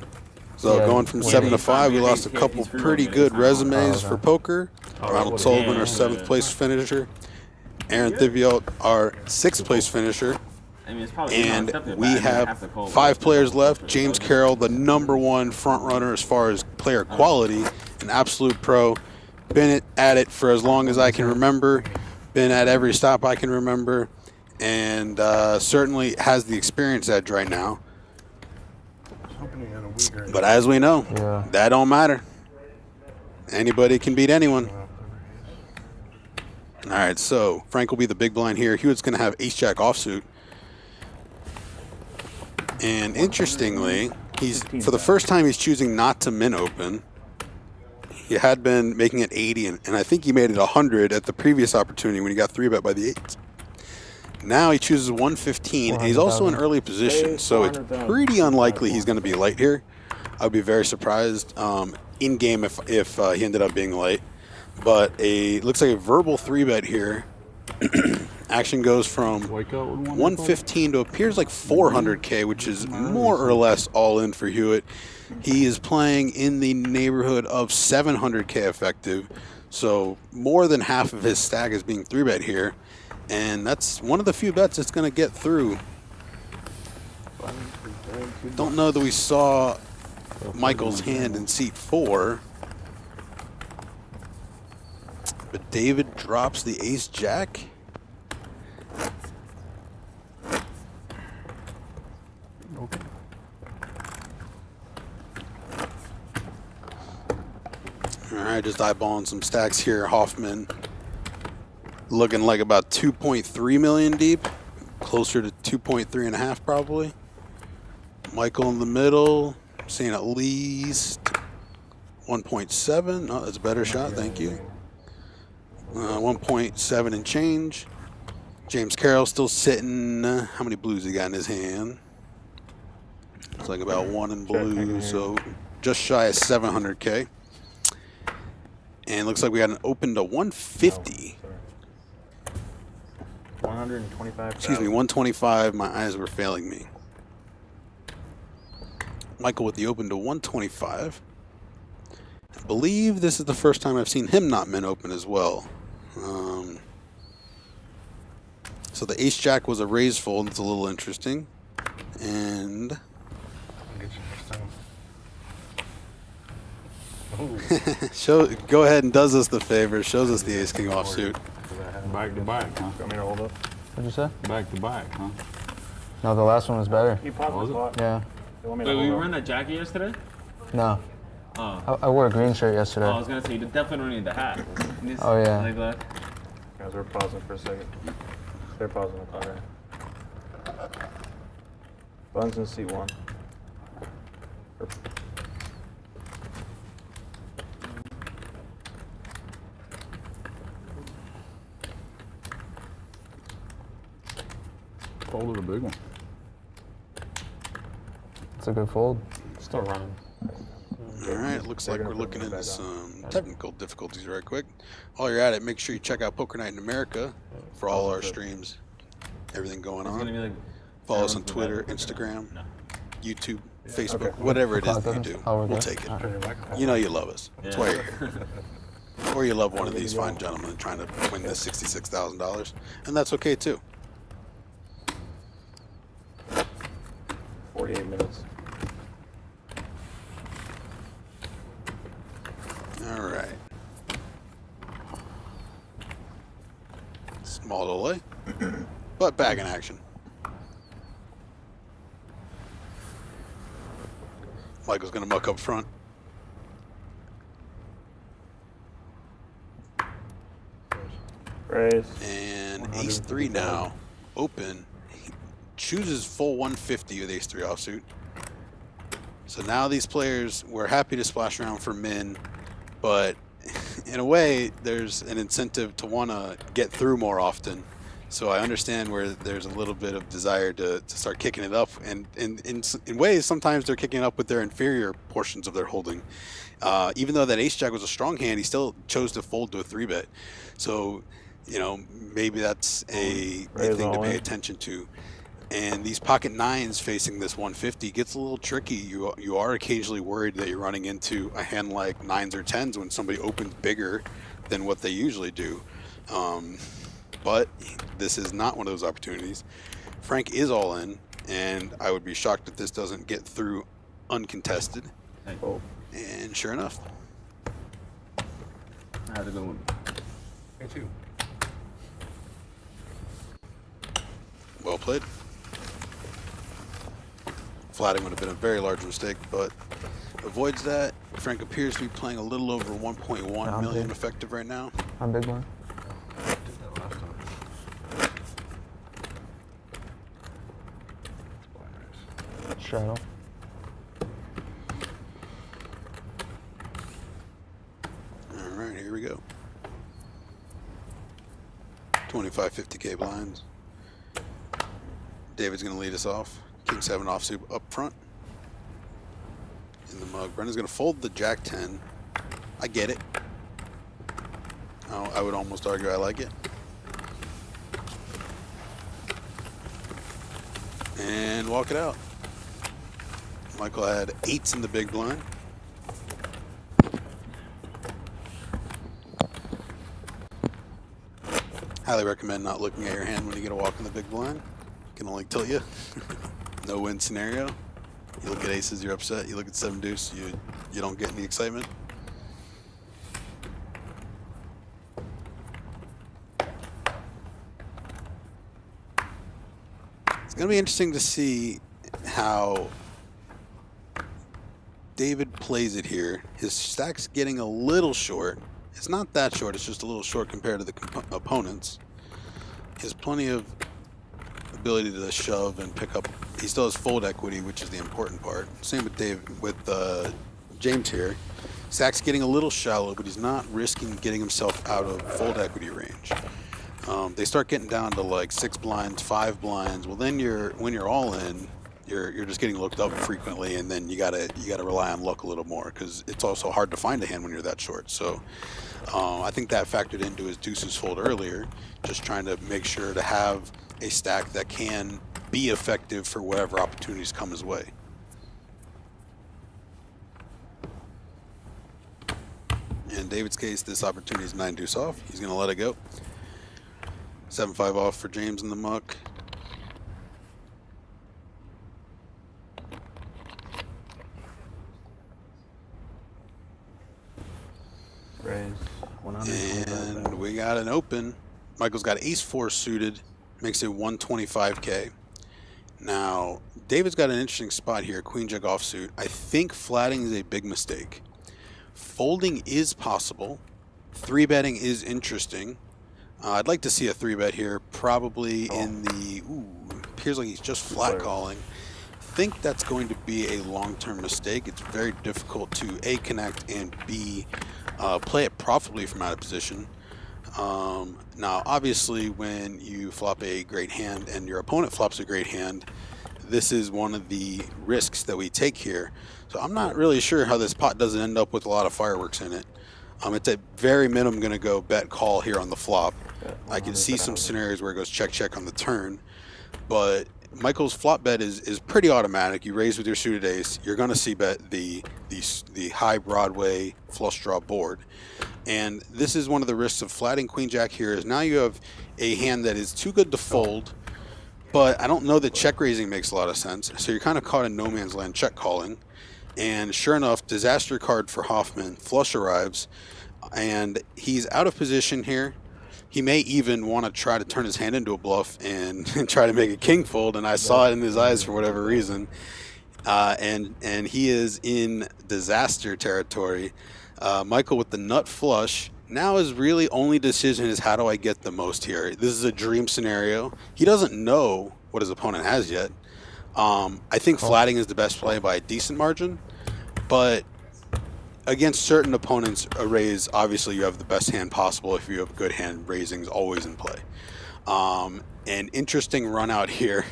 So Yeah, going from yeah, 7 to he's 5, we fine. lost a He's couple free pretty roaming. good He's fine. resumes Oh, for okay. poker. Ronald Sullivan, our 7th place finisher. Aaron Thiviot, our 6th place finisher. I mean, it's probably And unacceptable, we but I mean, have half the cold. 5 players left. James Carroll, the #1 front runner as far as player quality, an absolute pro. Been at it for as long as I can remember. Been at every stop I can remember. And certainly has the experience edge right now. But as we know, Yeah. that don't matter. Anybody can beat anyone. All right, so Frank will be the big blind here. Hewitt's going to have ace-jack offsuit. And interestingly, he's for the first time he's choosing not to min open. He had been making it 80, and I think he made it 100 at the previous opportunity when he got 3-bet by the 8s. Now he chooses 115, and he's also in early position, so it's pretty unlikely he's going to be light here. I would be very surprised in game if he ended up being light. But looks like a verbal 3-bet here. Action goes from Wake up with one. 115 to appears like 400K, which is more or less all in for Hewitt. He is playing in the neighborhood of 700K effective, so more than half of his stack is being 3-bet here, and that's one of the few bets that's going to get through. Don't know that we saw Michael's hand in seat 4, but David drops the ace-jack. All right, just eyeballing some stacks here. Hoffman looking like about 2.3 million deep, closer to 2.3.5 probably. Michael in the middle, seeing at least 1.7. No, that's a better shot, thank you. 1.7 and change. James Carroll still sitting, how many blues he got in his hand? It's like about 1 in blue, so just shy of 700K. And looks like we got an open to 150. 125. Excuse me, 125. My eyes were failing me. Michael with the open to 125. I believe this is the first time I've seen him not min open as well. So the ace-jack was a raise fold. It's a little interesting. And go ahead and does us the favor. Shows us the ace-king offsuit. Back to back, huh? What'd you say? Back to back, huh? No, the last one was better. Was it? Yeah. Wait, we were in that jacket yesterday? No. Oh. I wore a green shirt yesterday. I was gonna say you definitely don't need the hat. Oh, yeah. Like that. Guys, we're pausing for a second. They're pausing the clock. Buns in seat 1. Folded a big one. It's a good fold. Still running. All right, looks like we're looking into some technical difficulties right quick. While you're at it, make sure you check out Poker Night in America for all our streams, everything going It's gonna on. be like. Follow us on Twitter, Instagram, YouTube, Facebook, whatever it is that you do. Oh, we're We'll good. take it. You know you love us. That's why you're here. Or you love one of these fine gentlemen trying to win this $66,000, and that's okay too. 48 minutes. All right. Small delay, but back in action. Michael's going to muck up front. Raise. And ace-3 now, open. He chooses full 150 with ace-3 offsuit. So now these players, we're happy to splash around for min, but in a way, there's an incentive to want to get through more often So I understand where there's a little bit of desire to start kicking it up, and in ways sometimes they're kicking it up with their inferior portions of their holding. Even though that ace jack was a strong hand, he still chose to fold to a 3-bet. So, you know, maybe that's a thing to pay attention to. And these pocket nines facing this 150 gets a little tricky. You are occasionally worried that you're running into a hand like nines or tens when somebody opens bigger than what they usually do. But this is not one of those opportunities. Frank is all in, and I would be shocked if this doesn't get through uncontested. Oh. And sure enough. I had a good one. Me too. Well played. Flatting would have been a very large mistake, but avoids that. Frank appears to be playing a little over 1.1 million effective right now. I'm big one. Shadow. All right, here we go. 25, 50K blinds. David's going to lead us off. King 7 offsuit up front. In the mug. Brendan's going to fold the Jack 10. I get it. I would almost argue I like it. And walk it out. Michael had 8s in the big blind. Highly recommend not looking at your hand when you get a walk in the big blind. Can only tilt you. No win scenario. You look at aces, you're upset. You look at 7 deuce, you don't get any excitement. It's going to be interesting to see how David plays it here. His stack's getting a little short. It's not that short, it's just a little short compared to the opponents. He has plenty of ability to shove and pick up. He still has fold equity, which is the important part. Same with James here. Stack's getting a little shallow, but he's not risking getting himself out of fold equity range. They start getting down to like 6 blinds, 5 blinds. Well, then when you're all in, you're just getting looked up frequently, and then you gotta rely on luck a little more, because it's also hard to find a hand when you're that short. So I think that factored into his deuces fold earlier, just trying to make sure to have a stack that can be effective for whatever opportunities come his way. In David's case, this opportunity is 9 deuce off. He's going to let it go. 7-5 off for James in the muck. Raise. 100. And we got an open. Michael's got ace 4 suited. Makes it 125K. Now, David's got an interesting spot here. Queen jack offsuit. I think flatting is a big mistake. Folding is possible. 3-betting is interesting. I'd like to see a 3-bet here, probably in the, appears like he's just flat calling. Think that's going to be a long-term mistake. It's very difficult to A, connect, and B, play it profitably from out of position. Now, obviously, when you flop a great hand and your opponent flops a great hand, this is one of the risks that we take here. So I'm not really sure how this pot doesn't end up with a lot of fireworks in it. It's at very minimum going to go bet call here on the flop. I can see some scenarios where it goes check check on the turn, but Michael's flop bet is pretty automatic. You raise with your suited ace, you're going to see bet the high Broadway flush draw board. And this is one of the risks of flatting queen jack here, is now you have a hand that is too good to fold, but I don't know that check raising makes a lot of sense. So you're kind of caught in no man's land check calling. And sure enough, disaster card for Hoffman. Flush arrives, and he's out of position here. He may even want to try to turn his hand into a bluff and try to make a king fold, and I saw it in his eyes for whatever reason. And he is in disaster territory. Michael with the nut flush. Now his really only decision is, how do I get the most here? This is a dream scenario. He doesn't know what his opponent has yet. I think flatting is the best play by a decent margin, but against certain opponents, a raise, obviously you have the best hand possible. If you have a good hand, raising is always in play. An interesting run out here.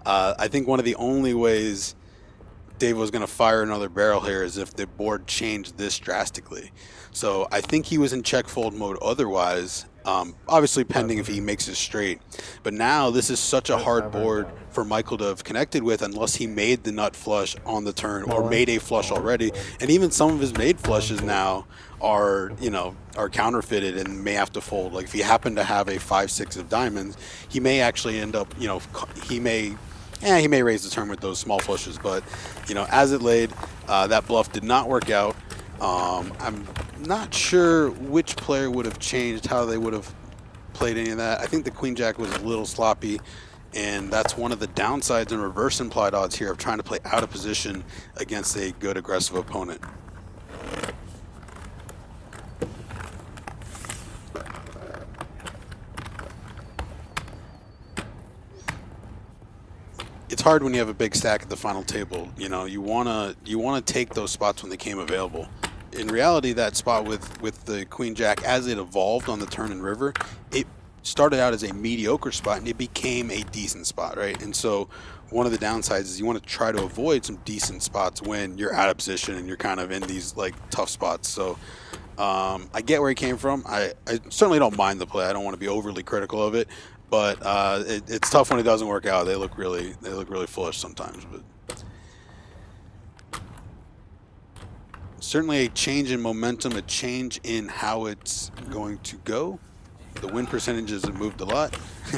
I think one of the only ways Dave was going to fire another barrel here is if the board changed this drastically. So I think he was in check fold mode otherwise, obviously pending if he makes it straight. But now this is such a hard board for Michael to have connected with unless he made the nut flush on the turn or made a flush already. And even some of his made flushes now are, you know, are counterfeited and may have to fold. Like if he happened to have a 5-6 of diamonds, he may actually end up, you know, he may raise the turn with those small flushes. But, you know, as it laid, that bluff did not work out. I'm not sure which player would have changed how they would have played any of that. I think the queen jack was a little sloppy, and that's one of the downsides and reverse implied odds here of trying to play out of position against a good aggressive opponent. It's hard when you have a big stack at the final table. You know, you wanna take those spots when they came available. In reality, that spot with the queen jack, as it evolved on the turn and river, it started out as a mediocre spot and it became a decent spot, right? And so one of the downsides is you want to try to avoid some decent spots when you're out of position and you're kind of in these like tough spots. So I get where he came from. I certainly don't mind the play. I don't want to be overly critical of it, but it's tough when it doesn't work out. They look really foolish sometimes. But certainly a change in momentum, a change in how it's going to go. The win percentages have moved a lot.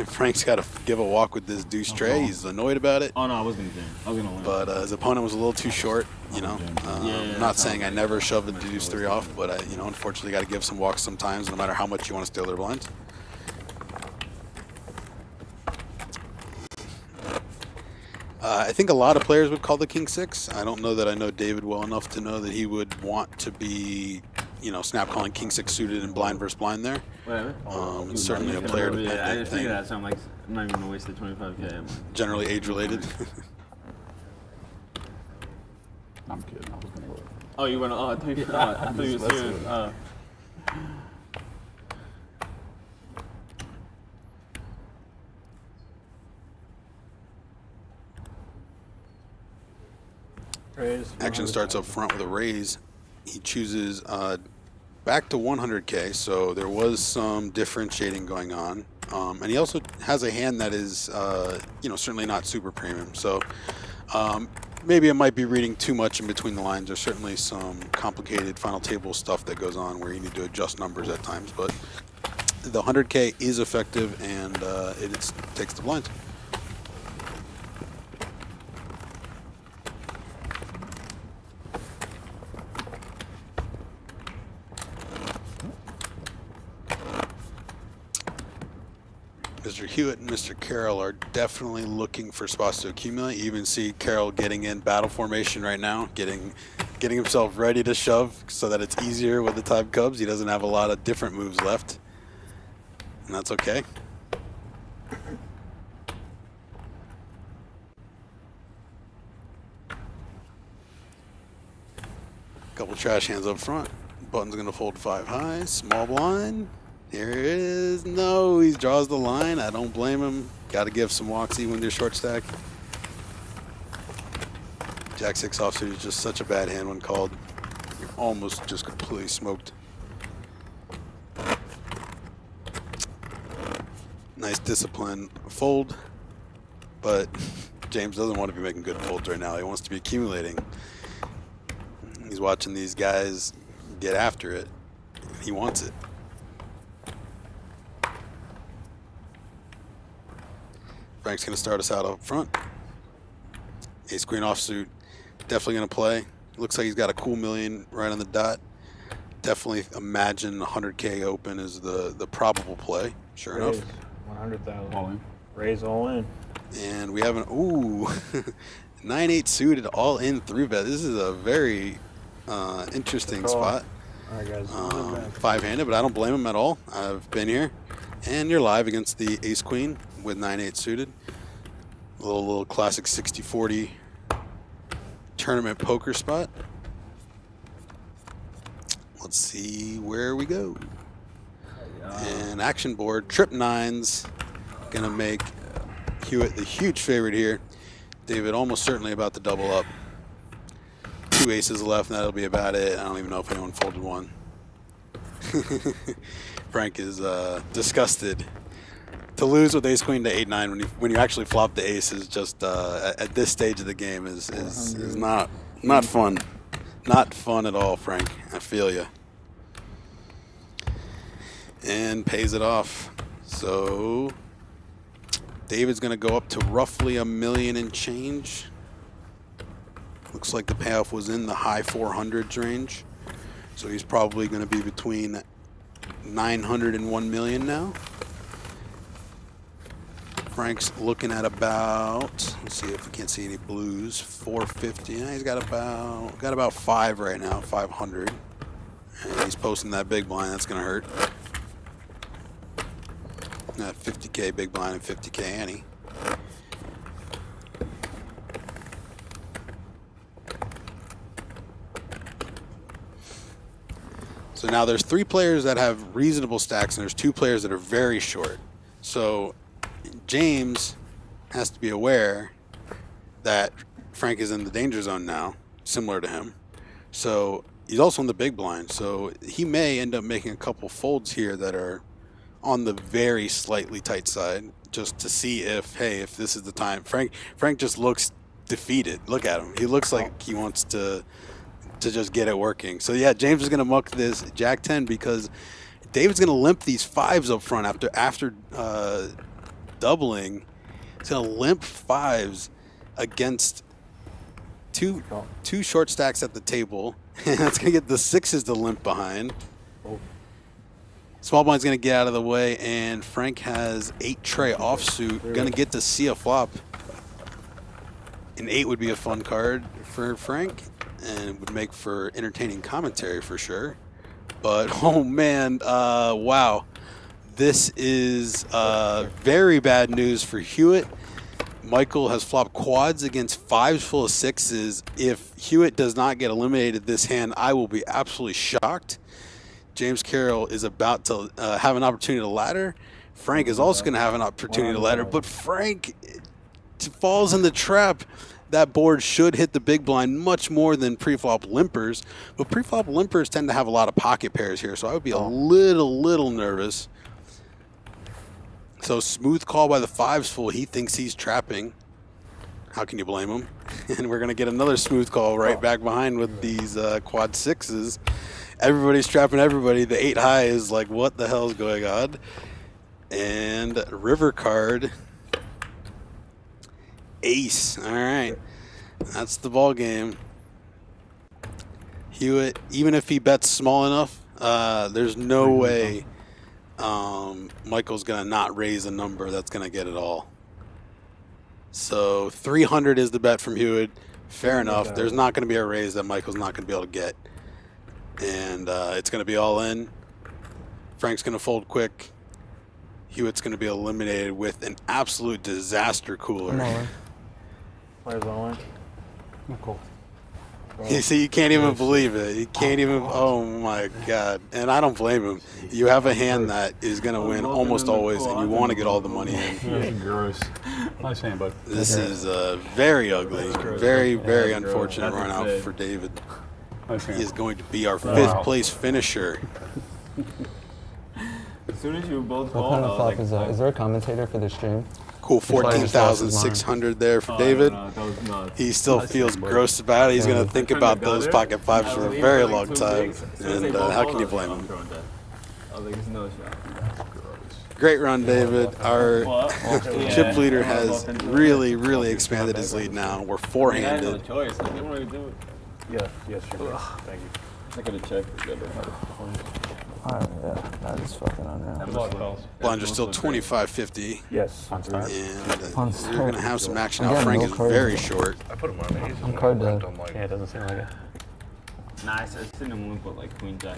Frank's got to give a walk with this deuce tray. He's annoyed about it. Oh no, I was gonna jam. I was gonna win. But his opponent was a little too short. You know, I'm not saying I never shove the deuce 3 off, but I, you know, unfortunately, got to give some walks sometimes, no matter how much you want to steal their blinds. I think a lot of players would call the king 6. I don't know that I know David well enough to know that he would want to be, you know, snap calling king 6 suited and blind versus blind there. Whatever. It's certainly a player dependent I just thing. figured that, so I'm like, I'm not even gonna waste the 25K. Generally age related. I'm kidding. I was gonna look. Oh, you went. Oh, I thought you were serious. Raise. Action starts up front with a raise. He chooses back to 100K, so there was some differentiating going on. And he also has a hand that is, you know, certainly not super premium. So maybe it might be reading too much in between the lines. There's certainly some complicated final table stuff that goes on where you need to adjust numbers at times. But the 100K is effective, and it takes the blinds. Mr. Hewitt and Mr. Carroll are definitely looking for spots to accumulate. You even see Carroll getting in battle formation right now, getting himself ready to shove so that it's easier when the time comes. He doesn't have a lot of different moves left, and that's okay. Couple trash hands up front. Button's gonna fold 5 high, small blind. Here it is. No, he draws the line. I don't blame him. Got to give some walks even with your short stack. Jack 6 offsuit is just such a bad hand when called. You're almost just completely smoked. Nice discipline fold, but James doesn't want to be making good folds right now. He wants to be accumulating. He's watching these guys get after it. He wants it. Frank's going to start us out up front. Ace queen offsuit, definitely going to play. Looks like he's got a cool million right on the dot. Definitely imagine 100K open is the probable play. Sure Raise. enough. 100,000. All in. Raise all in. And we have an 9-8 suited all in 3-bet. This is a very interesting Call. spot. All right, guys. 5-handed, but I don't blame him at all. I've been here. And you're live against the ace queen with 9-8 suited. A little classic 60-40 tournament poker spot. Let's see where we go. And action board, trip 9s. going to make Hewitt the huge favorite here. David almost certainly about to double up. 2 aces left, and that'll be about it. I don't even know if anyone folded one. Frank is disgusted. To lose with ace queen to 8-9 when you actually flop the ace is just at this stage of the game is not fun. Not fun at all, Frank. I feel you. And pays it off. So David's going to go up to roughly $1 million and change. Looks like the payoff was in the high 400s range. So he's probably going to be between 900 and 1 million now. Frank's looking at about, let's see if we can't see any blues, 450. Yeah, he's got about 5 right now, 500. And he's posting that big blind. That's going to hurt. 50K big blind and 50K ante. So now there's 3 players that have reasonable stacks, and there's 2 players that are very short. So James has to be aware that Frank is in the danger zone now, similar to him. So he's also in the big blind. So he may end up making a couple folds here that are on the very slightly tight side, just to see if, hey, if this is the time. Frank just looks defeated. Look at him. He looks like he wants to just get it working. So yeah, James is going to muck this Jack 10 because David's going to limp these 5s up front after doubling. He's going to limp 5s against two short stacks at the table. And that's going to get the 6s to limp behind. Small blind's going to get out of the way, and Frank has 8 tray offsuit. Going to get to see a flop. An 8 would be a fun card for Frank, and it would make for entertaining commentary for sure. But, oh man, wow. This is very bad news for Hewitt. Michael has flopped quads against 5s full of 6s. If Hewitt does not get eliminated this hand, I will be absolutely shocked. James Carroll is about to have an opportunity to ladder. Frank is also going to have an opportunity to ladder, but Frank falls in the trap. That board should hit the big blind much more than pre-flop limpers, but pre-flop limpers tend to have a lot of pocket pairs here, so I would be a little nervous. So smooth call by the 5s full. He thinks he's trapping. How can you blame him? And we're going to get another smooth call right back behind with these quad 6s. Everybody's trapping everybody. The 8 high is like, what the hell is going on? And river card. Ace. All right. That's the ball game. Hewitt, even if he bets small enough, there's no way Michael's going to not raise a number that's going to get it all. So 300 is the bet from Hewitt. Fair enough. There's not going to be a raise that Michael's not going to be able to get. And it's going to be all in. Frank's going to fold quick. Hewitt's going to be eliminated with an absolute disaster cooler. Players online. Cool. You see, you can't even believe it. You can't even, oh my God. And I don't blame him. You have a hand that is going to win almost always, and you want to get all the money in. That's gross. Nice hand, bud. This is very ugly. Very, very unfortunate run out for David. Nice hand. He is going to be our 5th place finisher. As soon as you both What called, kind I of was flop like, is that? Is there a commentator for the stream? Cool, probably just lost his 14,600 there for David. that was nuts. He still feels gross about it. He's going to think about those pocket 5s for a very long time. And how can you blame him? I was like, it's no shot. Great run, David. Our chip leader has really expanded his lead now. We're I had no four-handed. choice. Like, they wanted to do it. Yes, you're good. Thank you. I could have checked. Yeah, that is fucking unreal. Blinds are still 25.50. Yes. And On we're going to have some action I'm now. getting Frank no is cards. very short. I put him on. I'm card dead. Yeah, it doesn't seem like it. Nah, I seen him limp with like queen jack.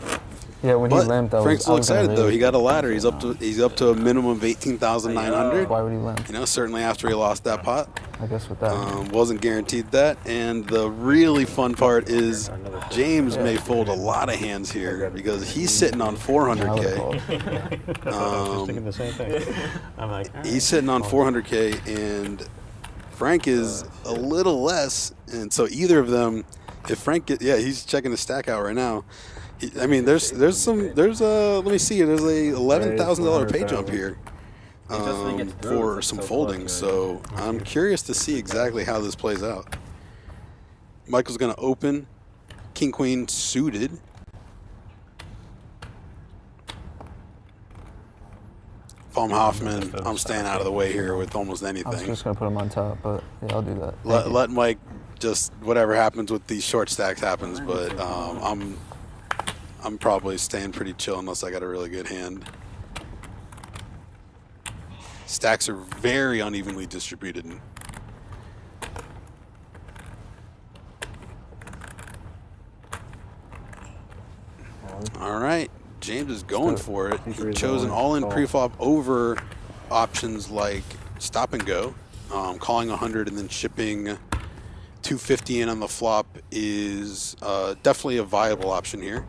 Yeah, when he But limped, Frank's still I was gonna excited though. raise. He got a ladder. He's up to a minimum of 18,900. Why would he limp? You know, certainly after he lost that pot. I guess with that. Wasn't guaranteed that. And the really fun part is James may fold a lot of hands here because he's sitting on I 400K. would've Just thinking the same thing. I'm like, He's sitting on 400K, and Frank is a little less. And so either of them, if Frank he's checking the stack out right now. I mean, there's a let me see, there's a $11,000 pay jump here for some folding. So I'm curious to see exactly how this plays out. Michael's gonna open, king queen suited. If I'm Hoffman, I'm staying out of the way here with almost I was anything. just gonna put him on top, but yeah, I'll do that. Let Mike just whatever happens with these short stacks happens, but I'm probably staying pretty chill unless I got a really good hand. Stacks are very unevenly distributed. All right, James is going for it. He chose an all-in preflop over options like stop and go. Calling 100 and then shipping 250 in on the flop is definitely a viable option here.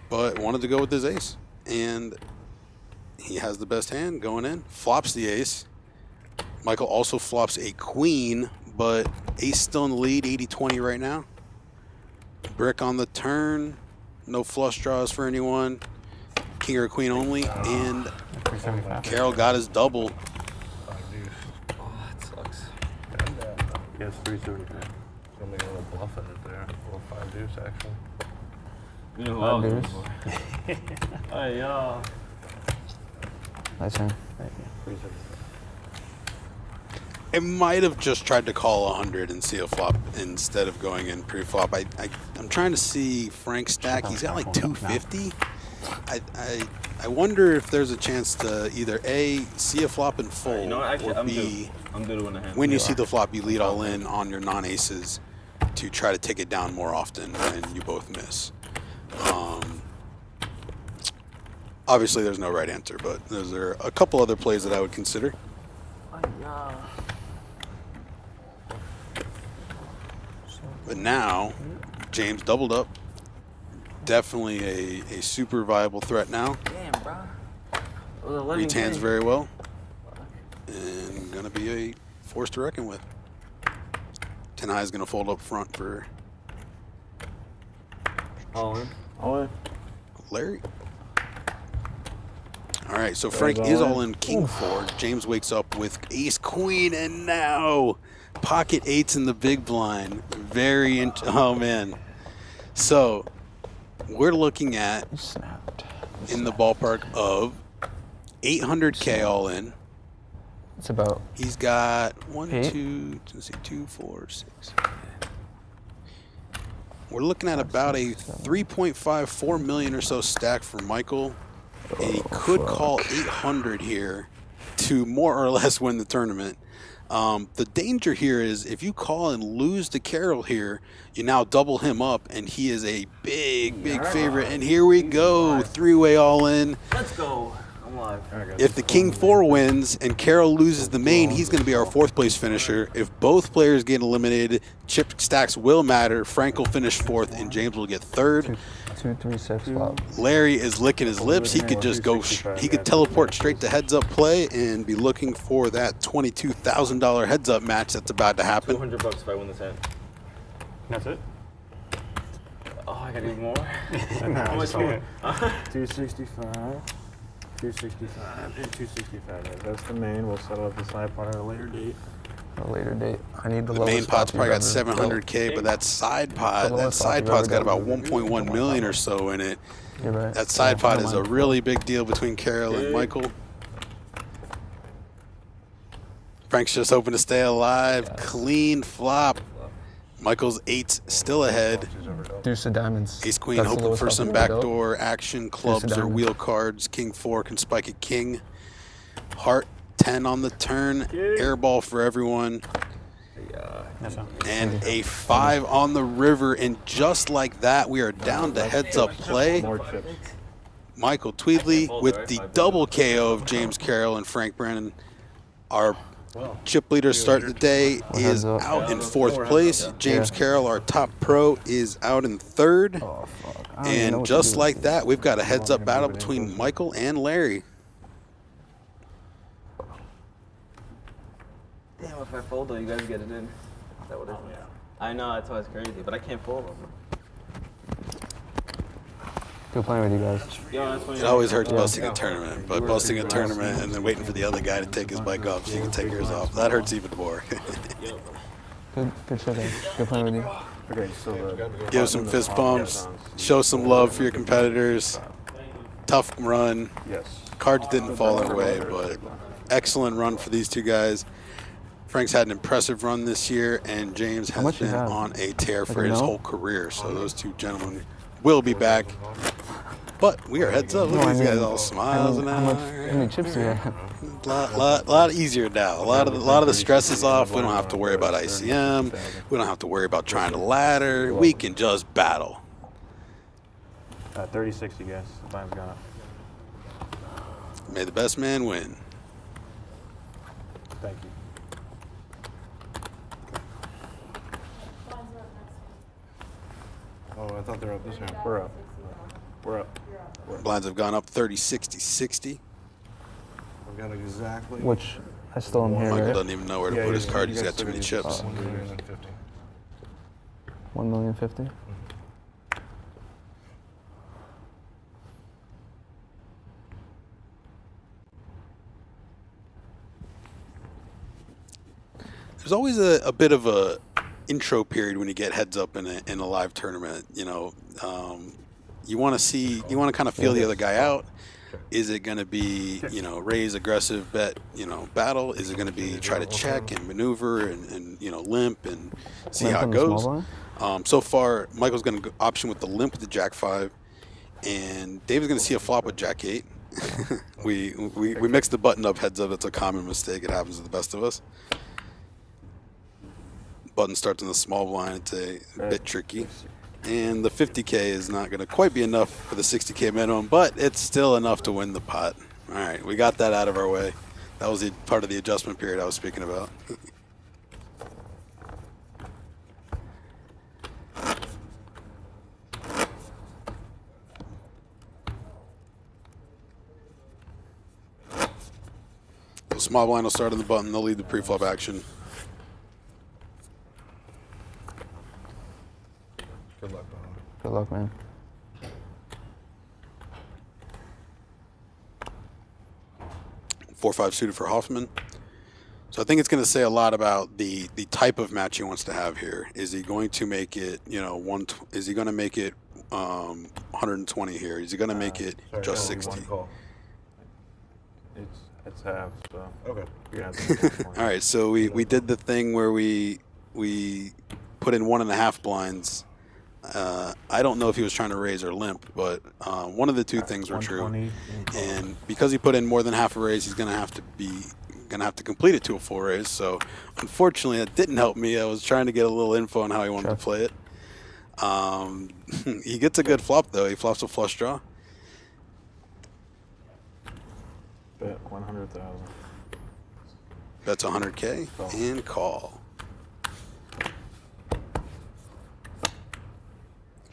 But wanted to go with his ace, and he has the best hand going in. Flops the ace. Michael also flops a queen, but ace still in the lead, 80-20 right now. Brick on the turn. No flush draws for anyone. King or queen only, and 375. Carroll got his double. Oh, that sucks. He has 375. Something a little bluffing it there. A little 5 deuce actually. You know who I was Five looking for? Hey, y'all. Nice hand. Thank you. 375. I might have just tried to call 100 and see a flop instead of going in pre-flop. I'm trying to see Frank's stack. He's got like 250. I wonder if there's a chance to either A, see a flop and fold, You know what? Actually, or B, I'm due to win a hand. when you see the flop, you lead all in on your non-aces to try to take it down more often when you both miss. Obviously, there's no right answer, but those are a couple other plays that I would consider. But now, James doubled up. Definitely a super viable threat now. Damn, bro. Reads hands very well. And going to be a force to reckon with. 10 high is going to fold up front for All in. All in. Larry. All right, so Frank is all in king 4. James wakes up with ace queen, and now pocket 8s in the big blind. Oh man. So we're looking at He snapped. in the ballpark of 800K all in. It's about He's got 1, Eight? 2, let's see, 2, 4, 6. We're looking at about a 3.54 million or so stack for Michael. And he could call 800 here to more or less win the tournament. The danger here is if you call and lose to Carroll here, you now double him up, and he is a big favorite. And here we go, 3-way all in. Let's go. I'm live. If the king 4 wins and Carroll loses the main, he's going to be our 4th place finisher. If both players get eliminated, chip stacks will matter. Frank will finish 4th, and James will get 3rd. 2, 3, 6 flop. Larry is licking his lips. He could just go, he could teleport straight to heads up play and be looking for that $22,000 heads up match that's about to happen. $200 if I win this hand. That's it? Oh, I got even more. How much more? 265, 265, and 265. Yeah, that's the main. We'll settle up the side part at a later date. A later date. I need the The lowest main pot's flop probably you've got ever 700K, but that side pot, The that lowest flop side you've pot's ever got about done. 1.1 million or so in it. built. You're right. That side Yeah, pot never is a mind. really big deal between Carroll and Michael. Frank's just hoping to stay alive. Clean flop. Michael's 8's still ahead. Deuce of diamonds. Ace queen That's the hoping lowest for flop some you've ever built. backdoor action. Clubs or diamonds. wheel cards. King 4 can spike a king. Heart 10 on the turn. Airball for everyone. Yes, sir. And a 5 on the river, and just like that, we are down to heads-up play. More chips. Michael Tweedley with the double KO of James Carroll and Frank Brennan. Our chip leader start of the day is out in 4th place. James Carroll, our top pro, is out in 3rd. Oh, fuck. I don't even know And what to just do. like that, we've got a heads-up battle between Michael and Larry. Damn, if I fold though, you guys get it in. Is that what it is? I know, that's why it's crazy, but I can't fold them. Good playing with you guys. Yo, that's It always hurts busting a tournament, but busting a tournament and then waiting for the other guy to take his bike off so you can take yours off, that hurts even more. Good shit, guys. Good playing with you. Okay, so Give some fist bumps, show some love for your competitors. Tough run. yes. Cards didn't fall their way, but excellent run for these two guys. Frank's had an impressive run this year, and James has much you been have? on a tear for Like a his mil? whole career. So those two gentlemen will be back. But we are heads up. Look at these guys all smiles and how many chips do you have? lot easier now. A lot of the stress is off. We don't have to worry about ICM. We don't have to worry about trying to ladder. We can just battle. 30-60, guys. Time's gone up. May the best man win. Thank you. Oh, I thought they were up this hand. We're up. We're up. Blinds have gone up 30, 60, 60. I've got exactly Which I still am here, Michael right? doesn't even know where to put his card. He's got too many chips. 1,050,000. 1,050,000. There's always a bit of a intro period when you get heads up in a live tournament. You know, you want to kind of feel the other guy out. Is it going to be, you know, raise, aggressive, bet, you know, battle? Is it going to be try to check and maneuver and you know, limp and see Limp how it on the small goes? blind? So far, Michael's going to option with the limp with the Jack 5, and Dave's going to see a flop with Jack 8. we mixed the button up heads up. It's a common mistake. It happens to the best of us. Button starts in the small blind. It's a bit tricky. And the 50K is not going to quite be enough for the 60K minimum, but it's still enough to win the pot. All right, we got that out of our way. That was the part of the adjustment period I was speaking about. The small blind will start on the button. They'll lead the pre-flop action. Good luck, Bob. Good luck, man. Four, 5 suited for Hoffman. So I think it's going to say a lot about the type of match he wants to have here. Is he going to make it, you know, is he going to make it 120 here? Is he going to make it Sorry, just only 60? one call. It's half, so Okay. you're going to have to make All right, so we did the thing where we put in 1.5 blinds. I don't know if he was trying to raise or limp, but one of the two things were true. 120. And because he put in more than half a raise, he's going to have to complete it to a full raise. So unfortunately, that didn't help me. I was trying to get a little info on how he wanted to play it. He gets a good flop though. He flops a flush draw. Bet 100,000. Bets 100K and call.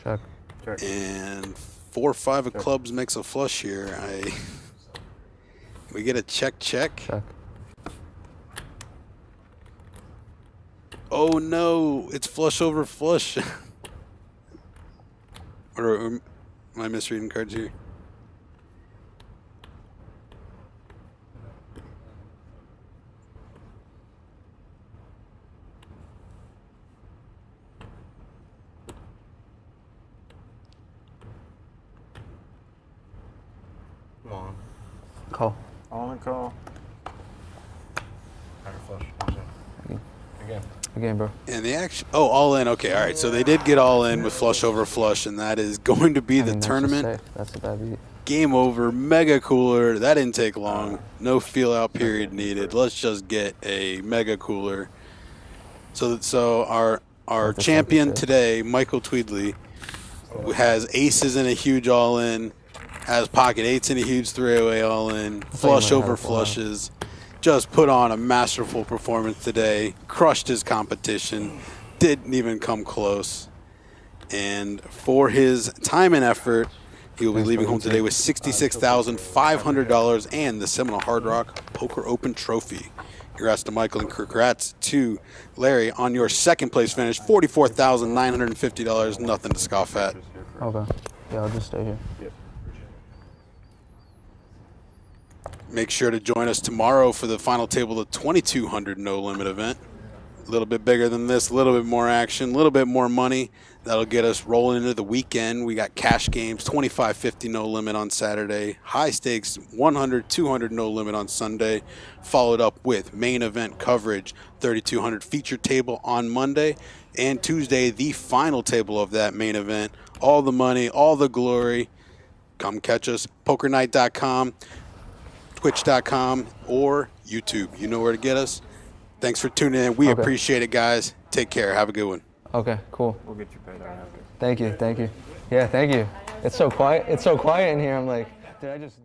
Check. Check. And 4 or 5 of clubs makes a flush here. We get a check. Check. Oh no, it's flush over flush. or am I misreading cards here? Come on. Call. All in call. Higher flush. Watch out. Again. Again, bro. And the action. Oh, all in. Okay, all right. So they did get all in with flush over flush, and that is going to be I the mean, that's just tournament. safe. That's a bad beat. Game over. Mega cooler. That didn't take long. No feel out period needed. Let's just get a mega cooler. So our the champion championship. today, Michael Tweedley, who has aces in a huge all-in, has pocket eights in a huge three-way all-in, flush learn how over to fly. flushes. Just put on a masterful performance today. Crushed his competition. Didn't even come close. And for his time and effort, he will be leaving home today with $66,500 and the Seminole Hard Rock Poker Open Trophy. Congrats to Michael and congrats to Larry on your second place finish, $44,950. Nothing to scoff at. Okay. Yeah, I'll just stay here. Make sure to join us tomorrow for the final table of the 2200 No Limit event. A little bit bigger than this, a little bit more action, a little bit more money. That'll get us rolling into the weekend. We got cash games, 25-50 no limit on Saturday, high stakes 100, 200 no limit on Sunday, followed up with main event coverage, 3200 feature table on Monday, and Tuesday, the final table of that main event. All the money, all the glory. Come catch us, pokernight.com, twitch.com, or YouTube. You know where to get us. Thanks for tuning in. We Okay. appreciate it, guys. Take care. Have a good one. Okay, cool. We'll get you paid out after. Thank you. Yeah, thank you. It's so quiet. It's so quiet in here. I'm like, did I just...